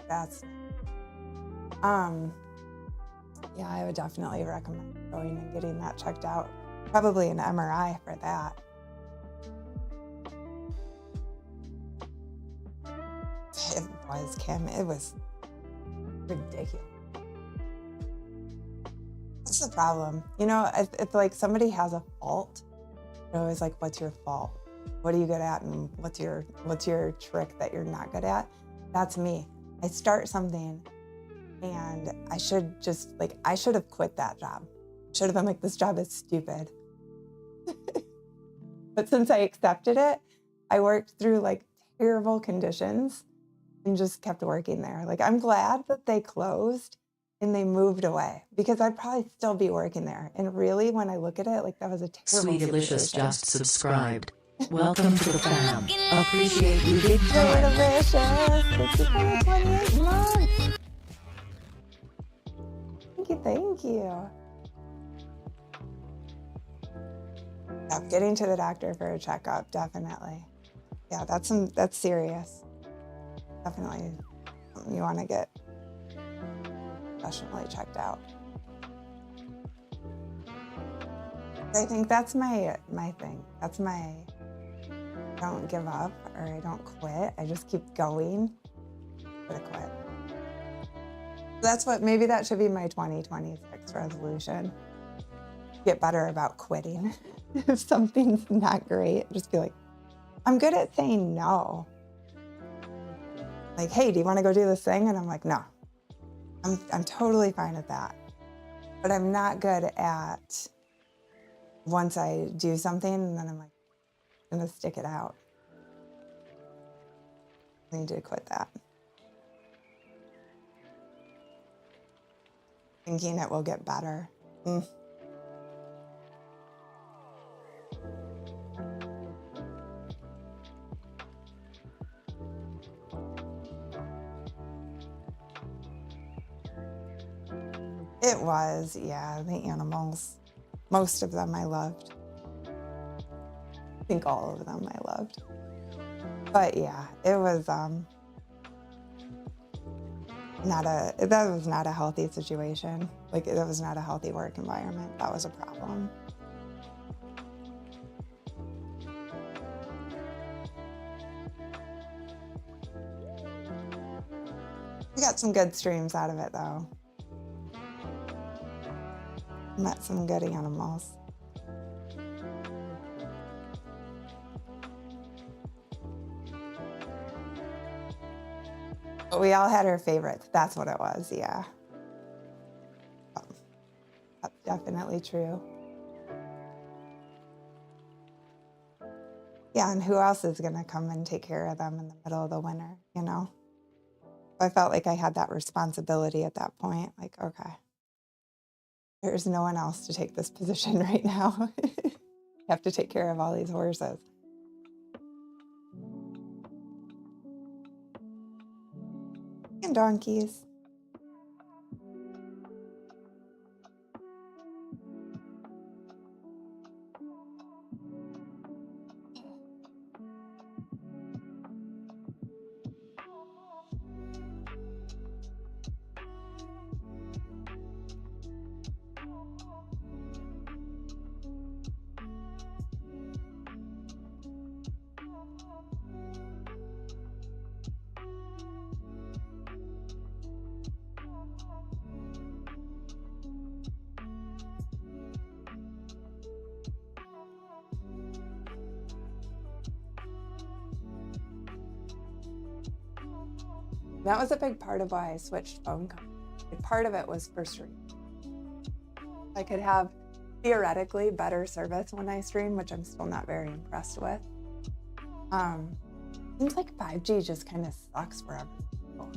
Speaker 2: Yeah, I would definitely recommend going and getting that checked out. Probably an MRI for that. It was, Kim. It was ridiculous. That's the problem. You know, if like somebody has a fault, they're always like, what's your fault? What are you good at? And what's your trick that you're not good at? That's me. I start something and I should have quit that job. Should have been like, this job is stupid. But since I accepted it, I worked through like terrible conditions and just kept working there. Like, I'm glad that they closed and they moved away because I'd probably still be working there. And really, when I look at it, like that was a terrible
Speaker 1: Sweet Delicious
Speaker 2: situation.
Speaker 1: just subscribed. Welcome to the fam. Appreciate you big
Speaker 2: Sweet
Speaker 1: time.
Speaker 2: Delicious, this is for 28 months. Thank you. Yeah, getting to the doctor for a checkup, definitely. Yeah, that's serious. Definitely something you want to get professionally checked out. I think that's my thing. That's my, I don't give up or I don't quit. I just keep going. I'm gonna quit. Maybe that should be my 2026 resolution. Get better about quitting. If something's not great, just be like, I'm good at saying no. Like, hey, do you want to go do this thing? And I'm like, no. I'm totally fine at that. But I'm not good at once I do something and then I'm like, I'm gonna stick it out. I need to quit that. Thinking it will get better. It was, yeah, the animals. Most of them I loved. I think all of them I loved. But yeah, it was that was not a healthy situation. Like, that was not a healthy work environment. That was a problem. We got some good streams out of it though. Met some good animals. But we all had our favorites. That's what it was, yeah. That's definitely true. Yeah, and who else is gonna come and take care of them in the middle of the winter, you know? I felt like I had that responsibility at that point. Like, okay, there's no one else to take this position right now. You have to take care of all these horses. And donkeys. That was a big part of why I switched phone companies. Part of it was for stream. I could have theoretically better service when I stream, which I'm still not very impressed with. Seems like 5G just kind of sucks for everyone.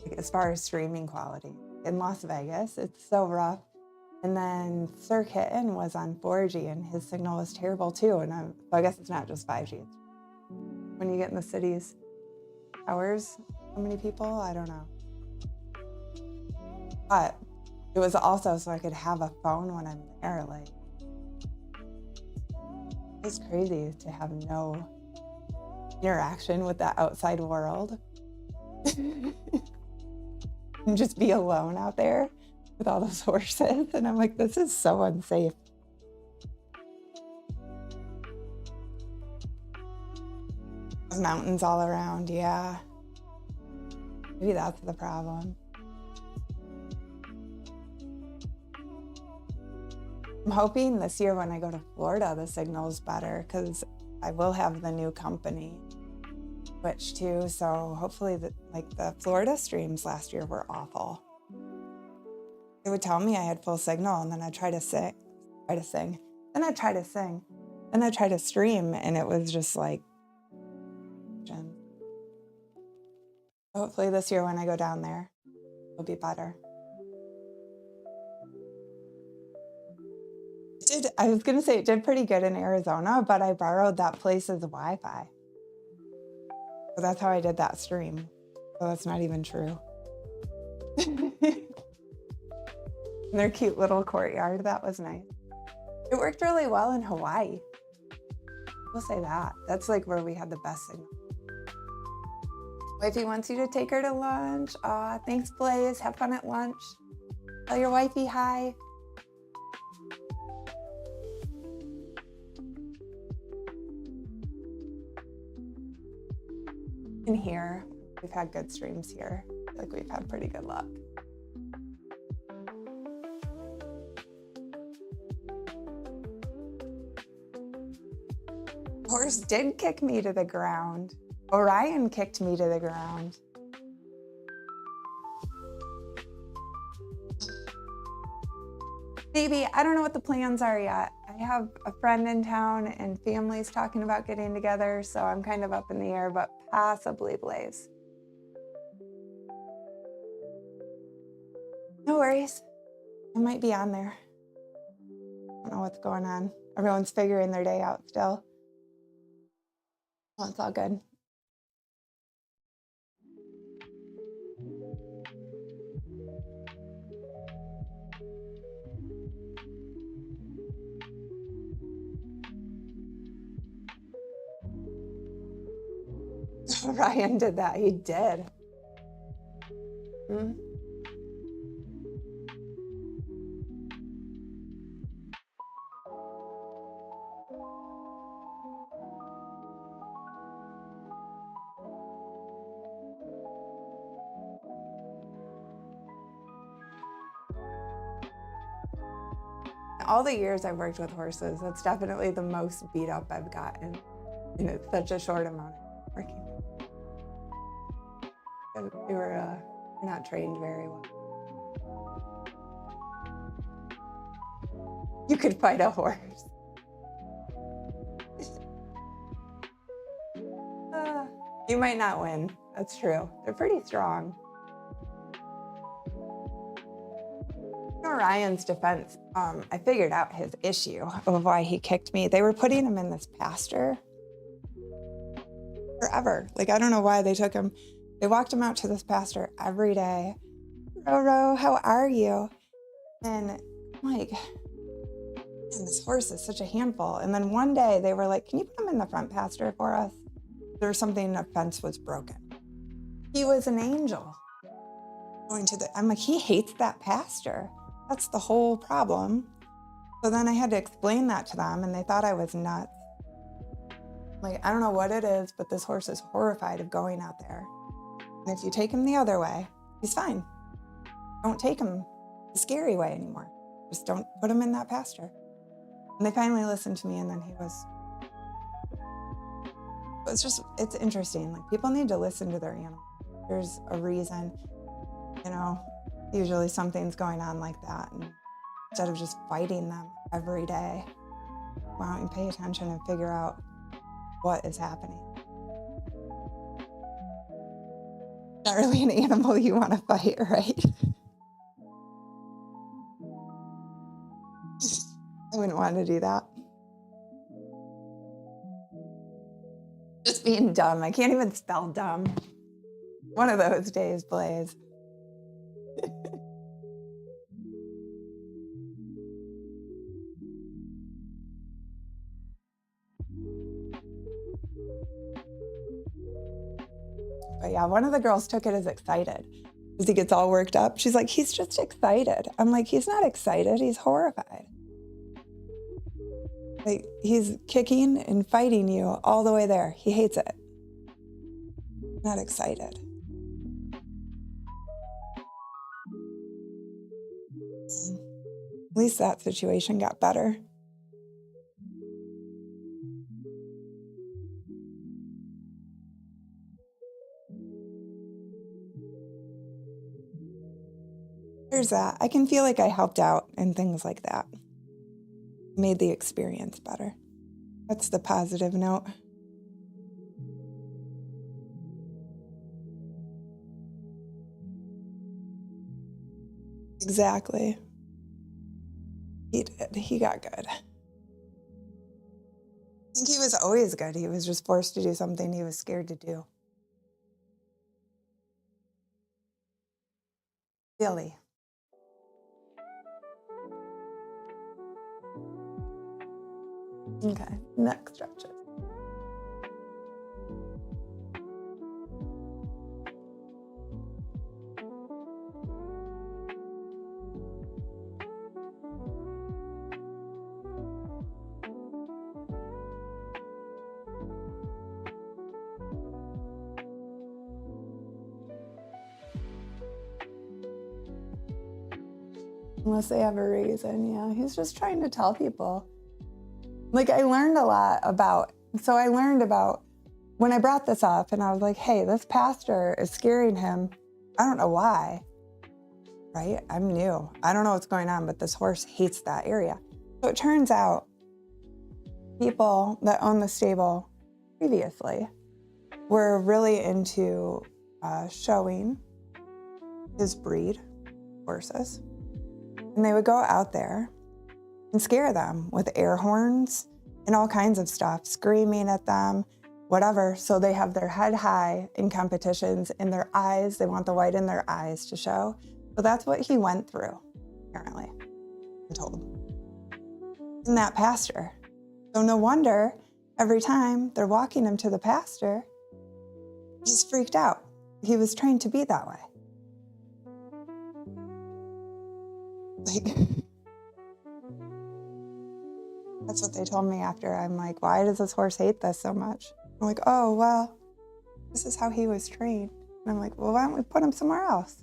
Speaker 2: Like, as far as streaming quality. In Las Vegas, it's so rough. And then Sir Kitten was on 4G and his signal was terrible too. And I guess it's not just 5G. When you get in the cities, towers, how many people? I don't know. But it was also so I could have a phone when I'm there. Like, it's crazy to have no interaction with the outside world. And just be alone out there with all those horses. And I'm like, this is so unsafe. Mountains all around, yeah. Maybe that's the problem. I'm hoping this year when I go to Florida, the signal's better because I will have the new company switch to. So hopefully the Florida streams last year were awful. They would tell me I had full signal and then I'd try to sing, then I'd try to sing, then I'd try to stream, and it was just like, hopefully this year when I go down there, it'll be better. I was gonna say it did pretty good in Arizona, but I borrowed that place's Wi-Fi. So that's how I did that stream. So that's not even true. In their cute little courtyard, that was nice. It worked really well in Hawaii. We'll say that. That's like where we had the best signal. Wifey wants you to take her to lunch. Aw, thanks, Blaze. Have fun at lunch. Tell your wifey hi. In here, we've had good streams here. I feel like we've had pretty good luck. Horse did kick me to the ground. Orion kicked me to the ground. Maybe, I don't know what the plans are yet. I have a friend in town and family's talking about getting together, so I'm kind of up in the air, but possibly Blaze. No worries. I might be on there. I don't know what's going on. Everyone's figuring their day out still. Well, it's all good. Ryan did that. He did. All the years I've worked with horses, that's definitely the most beat up I've gotten in such a short amount of working. They were not trained very well. You could fight a horse. You might not win. That's true. They're pretty strong. In Orion's defense, I figured out his issue of why he kicked me. They were putting him in this pasture forever. Like, I don't know why they took him. They walked him out to this pasture every day. Roro, how are you? And I'm like, man, this horse is such a handful. And then one day they were like, can you put him in the front pasture for us? There was something, a fence was broken. He was an angel. I'm like, he hates that pasture. That's the whole problem. So then I had to explain that to them and they thought I was nuts. Like, I don't know what it is, but this horse is horrified of going out there. And if you take him the other way, he's fine. Don't take him the scary way anymore. Just don't put him in that pasture. And they finally listened to me, and then it's interesting. Like, people need to listen to their animal. There's a reason, usually something's going on like that. And instead of just fighting them every day, why don't you pay attention and figure out what is happening? Not really an animal you want to fight, right? I wouldn't want to do that. Just being dumb. I can't even spell dumb. One of those days, Blaze. But yeah, one of the girls took it as excited because he gets all worked up. She's like, he's just excited. I'm like, he's not excited. He's horrified. Like, he's kicking and fighting you all the way there. He hates it. Not excited. At least that situation got better. There's that. I can feel like I helped out and things like that. Made the experience better. That's the positive note. Exactly. He did. He got good. I think he was always good. He was just forced to do something he was scared to do. Really. Okay, neck stretches. Unless they have a reason, yeah. He's just trying to tell people. Like, I learned a lot about, when I brought this up and I was like, hey, this pastor is scaring him. I don't know why, right? I'm new. I don't know what's going on, but this horse hates that area. So it turns out people that own the stable previously were really into showing his breed horses. And they would go out there and scare them with air horns and all kinds of stuff, screaming at them, whatever. So they have their head high in competitions, in their eyes. They want the white in their eyes to show. So that's what he went through, apparently, I'm told. And that pastor. So no wonder every time they're walking him to the pastor, he's freaked out. He was trained to be that way. Like, that's what they told me after. I'm like, why does this horse hate this so much? I'm like, oh, well, this is how he was trained. And I'm like, well, why don't we put him somewhere else?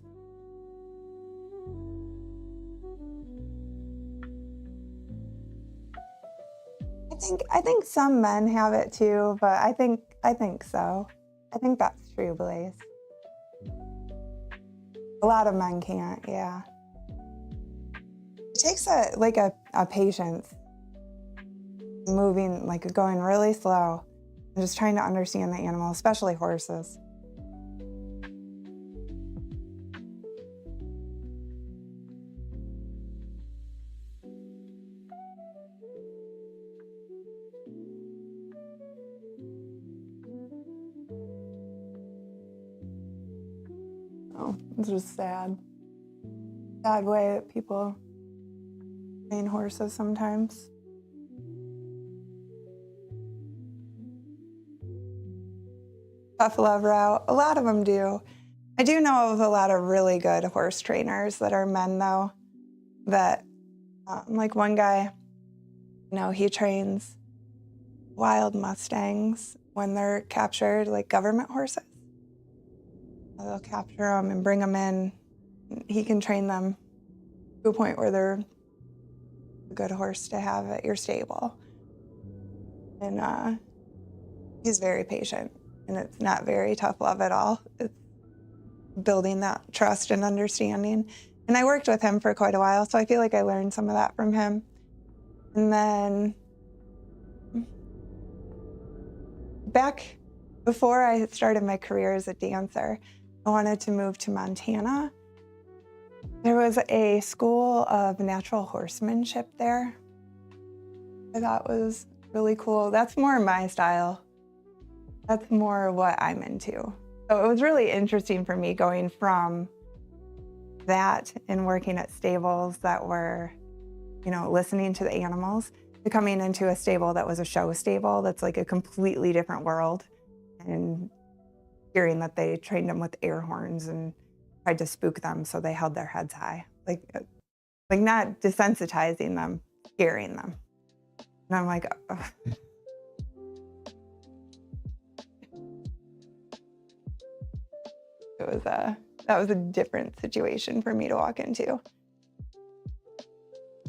Speaker 2: I think some men have it too, but I think so. I think that's true, Blaze. A lot of men can't, yeah. It takes a patience, moving, like going really slow, and just trying to understand the animal, especially horses. Oh, it's just sad. Sad way that people train horses sometimes. Tough love route. A lot of them do. I do know of a lot of really good horse trainers that are men, though, that, like one guy, he trains wild Mustangs when they're captured, like government horses. They'll capture them and bring them in. He can train them to a point where they're a good horse to have at your stable. And he's very patient, and it's not very tough love at all. It's building that trust and understanding. And I worked with him for quite a while, so I feel like I learned some of that from him. And then back before I had started my career as a dancer, I wanted to move to Montana. There was a school of natural horsemanship there. I thought was really cool. That's more my style. That's more what I'm into. So it was really interesting for me going from that and working at stables that were, listening to the animals, to coming into a stable that was a show stable that's like a completely different world, and hearing that they trained them with air horns and tried to spook them so they held their heads high. Like not desensitizing them, scaring them. And I'm like, ugh. That was a different situation for me to walk into.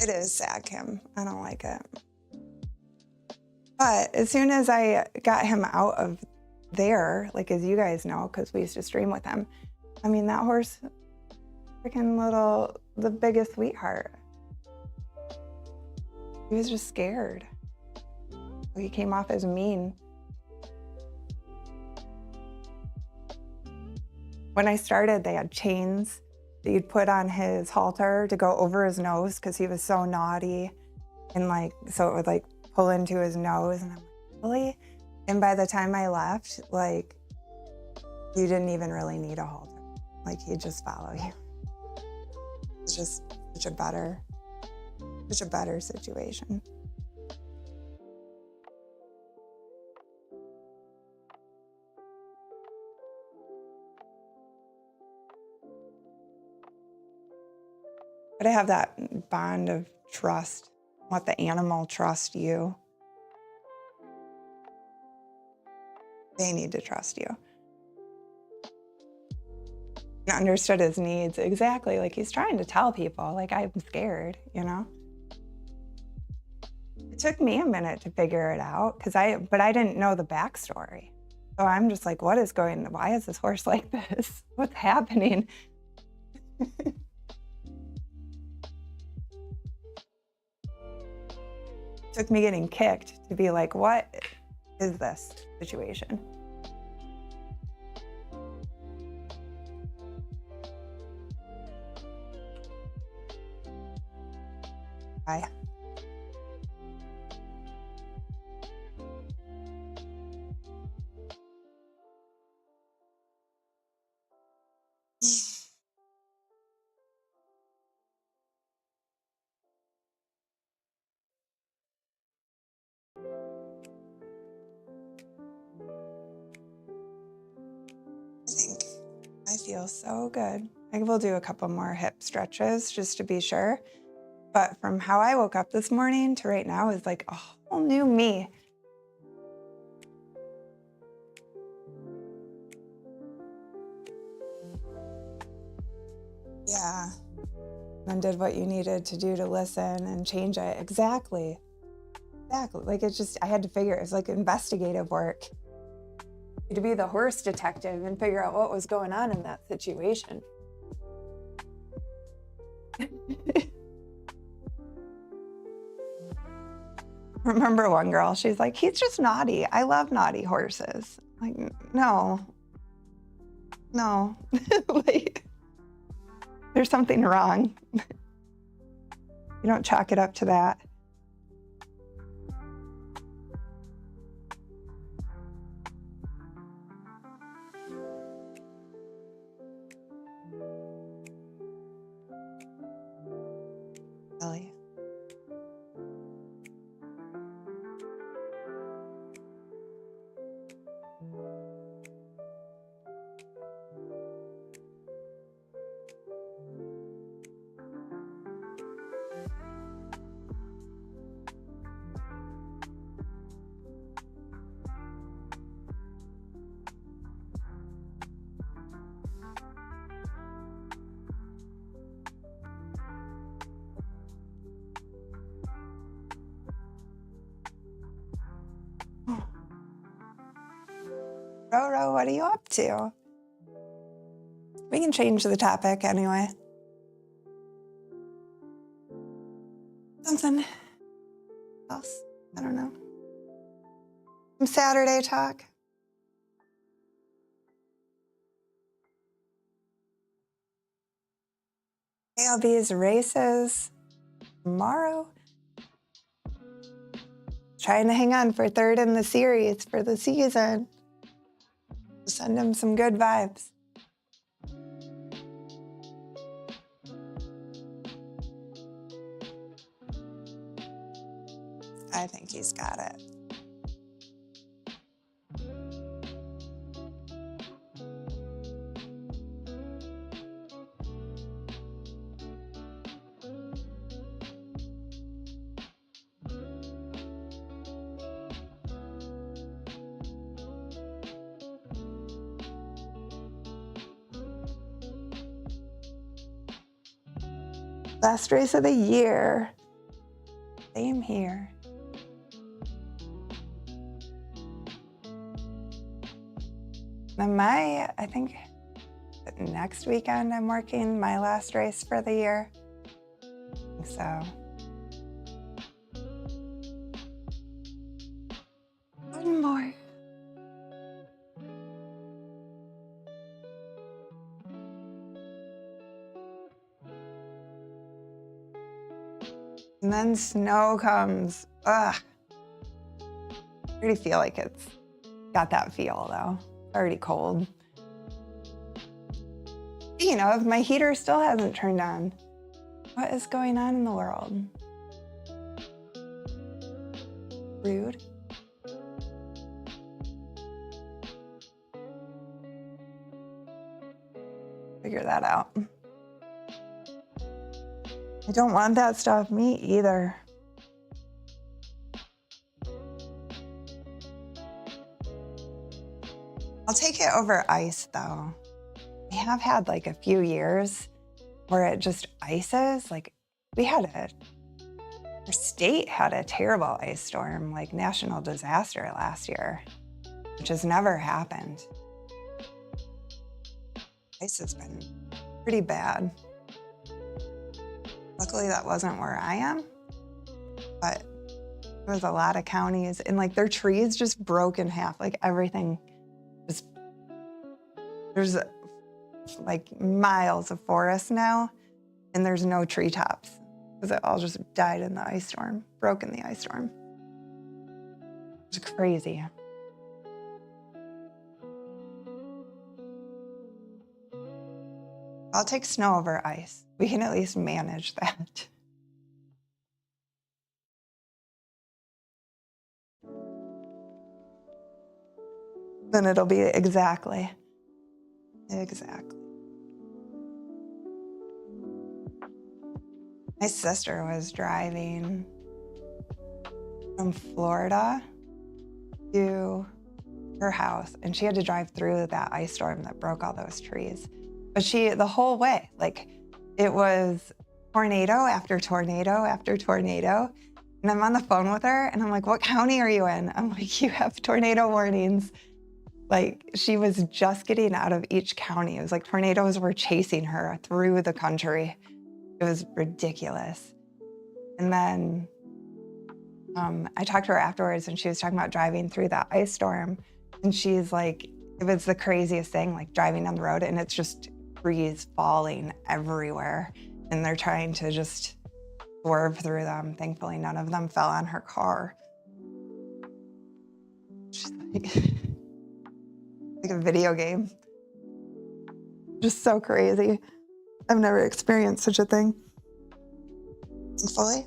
Speaker 2: It is sad, Kim. I don't like it. But as soon as I got him out of there, like as you guys know, because we used to stream with him, I mean, that horse, freaking the biggest sweetheart. He was just scared. He came off as mean. When I started, they had chains that you'd put on his halter to go over his nose because he was so naughty. And like, so it would like pull into his nose. And I'm like, really? And by the time I left, like, you didn't even really need a halter. Like, he'd just follow you. It's just such a better situation. But I have that bond of trust. Let the animal trust you. They need to trust you. I understood his needs exactly. Like, he's trying to tell people, like, I'm scared, you know? It took me a minute to figure it out but I didn't know the backstory. So I'm just like, why is this horse like this? What's happening? Took me getting kicked to be like, what is this situation? Bye. I feel so good. I will do a couple more hip stretches just to be sure. But from how I woke up this morning to right now is like a whole new me. Yeah. And did what you needed to do to listen and change it. Exactly. Like, it's just, I had to figure, it was like investigative work. To be the horse detective and figure out what was going on in that situation. Remember one girl, she's like, he's just naughty. I love naughty horses. Like, no. Like, there's something wrong. You don't chalk it up to that. Really. Roro, what are you up to? We can change the topic anyway. Something else. I don't know. Some Saturday talk. ALB's races tomorrow. Trying to hang on for third in the series for the season. Send him some good vibes. I think he's got it. Last race of the year. Same here. Then I think next weekend I'm working my last race for the year. So. One more. And then snow comes. Ugh. I already feel like it's got that feel though. It's already cold. You know, if my heater still hasn't turned on, what is going on in the world? Rude. Figure that out. I don't want that stuff. Me either. I'll take it over ice though. We have had like a few years where it just ices. Like our state had a terrible ice storm, like national disaster last year, which has never happened. Ice has been pretty bad. Luckily that wasn't where I am, but there was a lot of counties and like their trees just broke in half, like everything just, there's like miles of forest now and there's no treetops because it all just died in the ice storm, broke in the ice storm. It was crazy. I'll take snow over ice. We can at least manage that. Then it'll be exactly. My sister was driving from Florida to her house, and she had to drive through that ice storm that broke all those trees. But the whole way, like it was tornado after tornado after tornado. And I'm on the phone with her and I'm like, what county are you in? I'm like, you have tornado warnings. Like she was just getting out of each county. It was like tornadoes were chasing her through the country. It was ridiculous. And then I talked to her afterwards and she was talking about driving through that ice storm. And she's like, it was the craziest thing, like driving down the road and it's just trees falling everywhere. And they're trying to just swerve through them. Thankfully, none of them fell on her car. She's like a video game. Just so crazy. I've never experienced such a thing. Thankfully.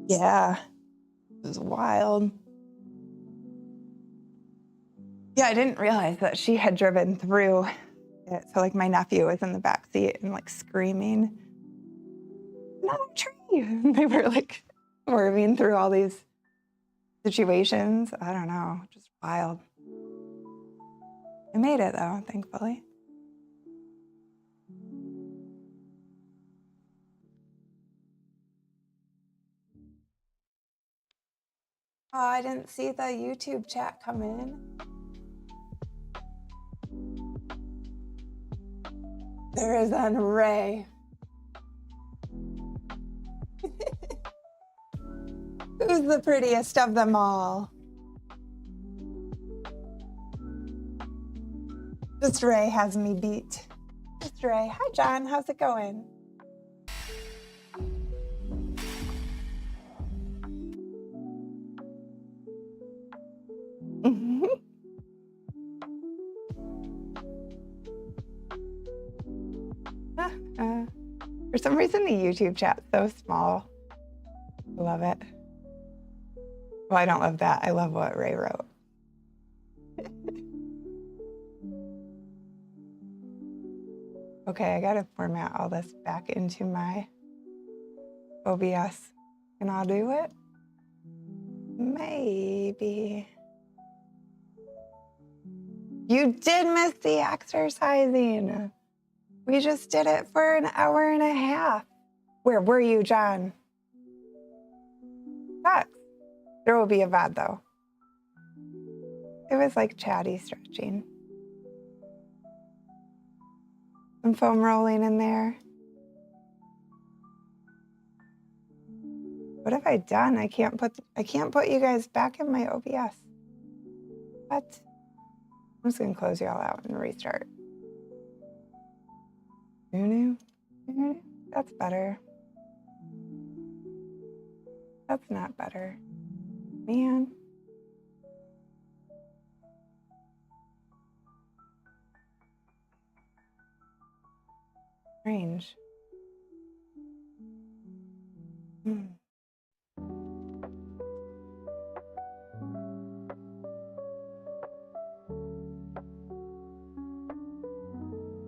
Speaker 2: Yeah, it was wild. Yeah, I didn't realize that she had driven through it. So like my nephew was in the back seat and like screaming, another tree. They were like swerving through all these situations. I don't know, just wild. I made it though, thankfully. Oh, I didn't see the YouTube chat come in. There is an Ray. Who's the prettiest of them all? Just Ray has me beat. Just Ray. Hi, John. How's it going? For some reason, the YouTube chat's so small. I love it. Well, I don't love that. I love what Ray wrote. Okay, I gotta format all this back into my OBS. Can I do it? Maybe. You did miss the exercising. We just did it for an hour and a half. Where were you, John? Shucks. There will be a VOD though. It was like chatty stretching. Some foam rolling in there. What have I done? I can't put you guys back in my OBS. What? I'm just gonna close you all out and restart. That's better. That's not better. Man. Strange.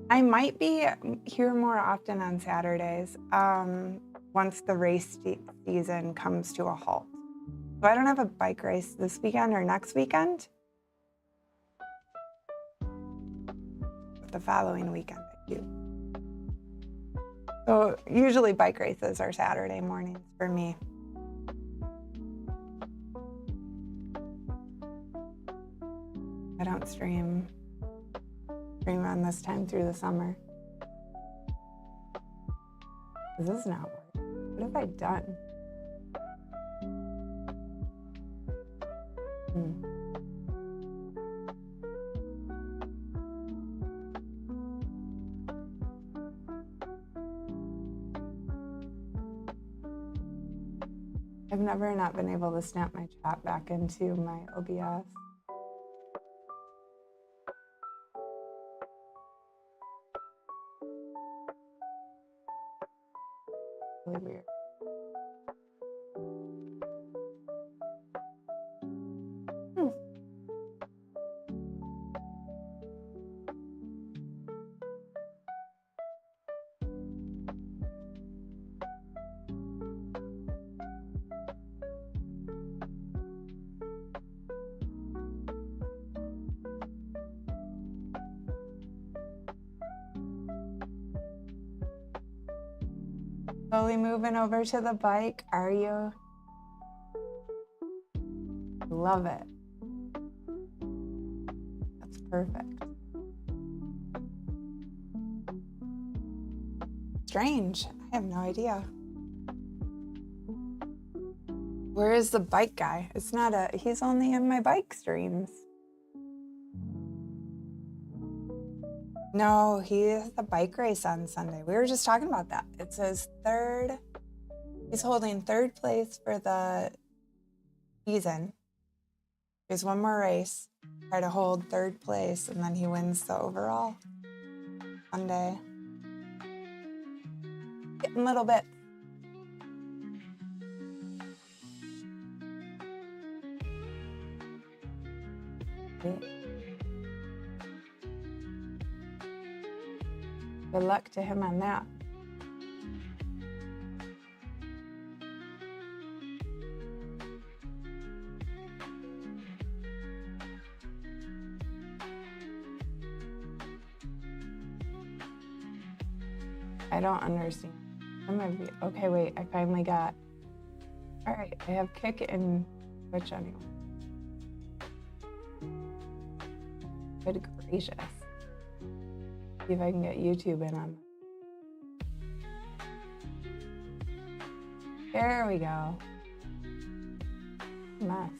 Speaker 2: I might be here more often on Saturdays once the race season comes to a halt. So I don't have a bike race this weekend or next weekend. But the following weekend I do. So usually bike races are Saturday mornings for me. I don't stream on this time through the summer. This is not working. What have I done? I've never not been able to snap my chat back into my OBS. Really weird. Slowly moving over to the bike, are you? Love it. That's perfect. Strange. I have no idea. Where is the bike guy? It's not he's only in my bike streams. No, he has the bike race on Sunday. We were just talking about that. It says he's holding third place for the season. There's one more race, try to hold third place, and then he wins the overall Sunday. Getting little bit. Good luck to him on that. I don't understand. Okay, wait, I finally got. All right, I have Kick and Twitch anyway. Good gracious. See if I can get YouTube in on. There we go. Mess.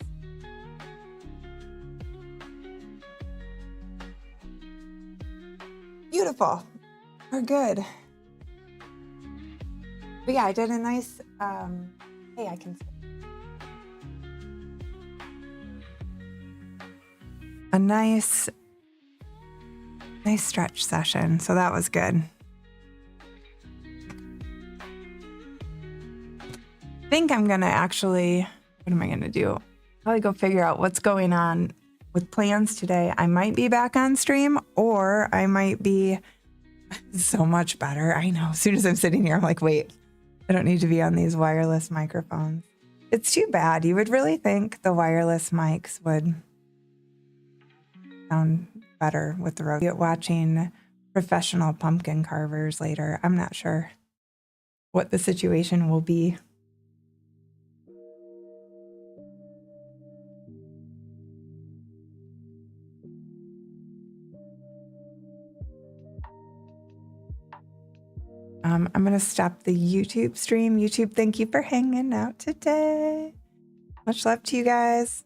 Speaker 2: Beautiful. We're good. But yeah, I did a nice, hey, I can see. A nice stretch session, so that was good. I think I'm gonna actually, what am I gonna do? Probably go figure out what's going on with plans today. I might be back on stream, or I might be So much better. I know. As soon as I'm sitting here, I'm like, wait, I don't need to be on these wireless microphones. It's too bad. You would really think the wireless mics would sound better with the Roku. Watching professional pumpkin carvers later. I'm not sure what the situation will be. I'm going to stop the YouTube stream. YouTube, thank you for hanging out today. Much love to you guys.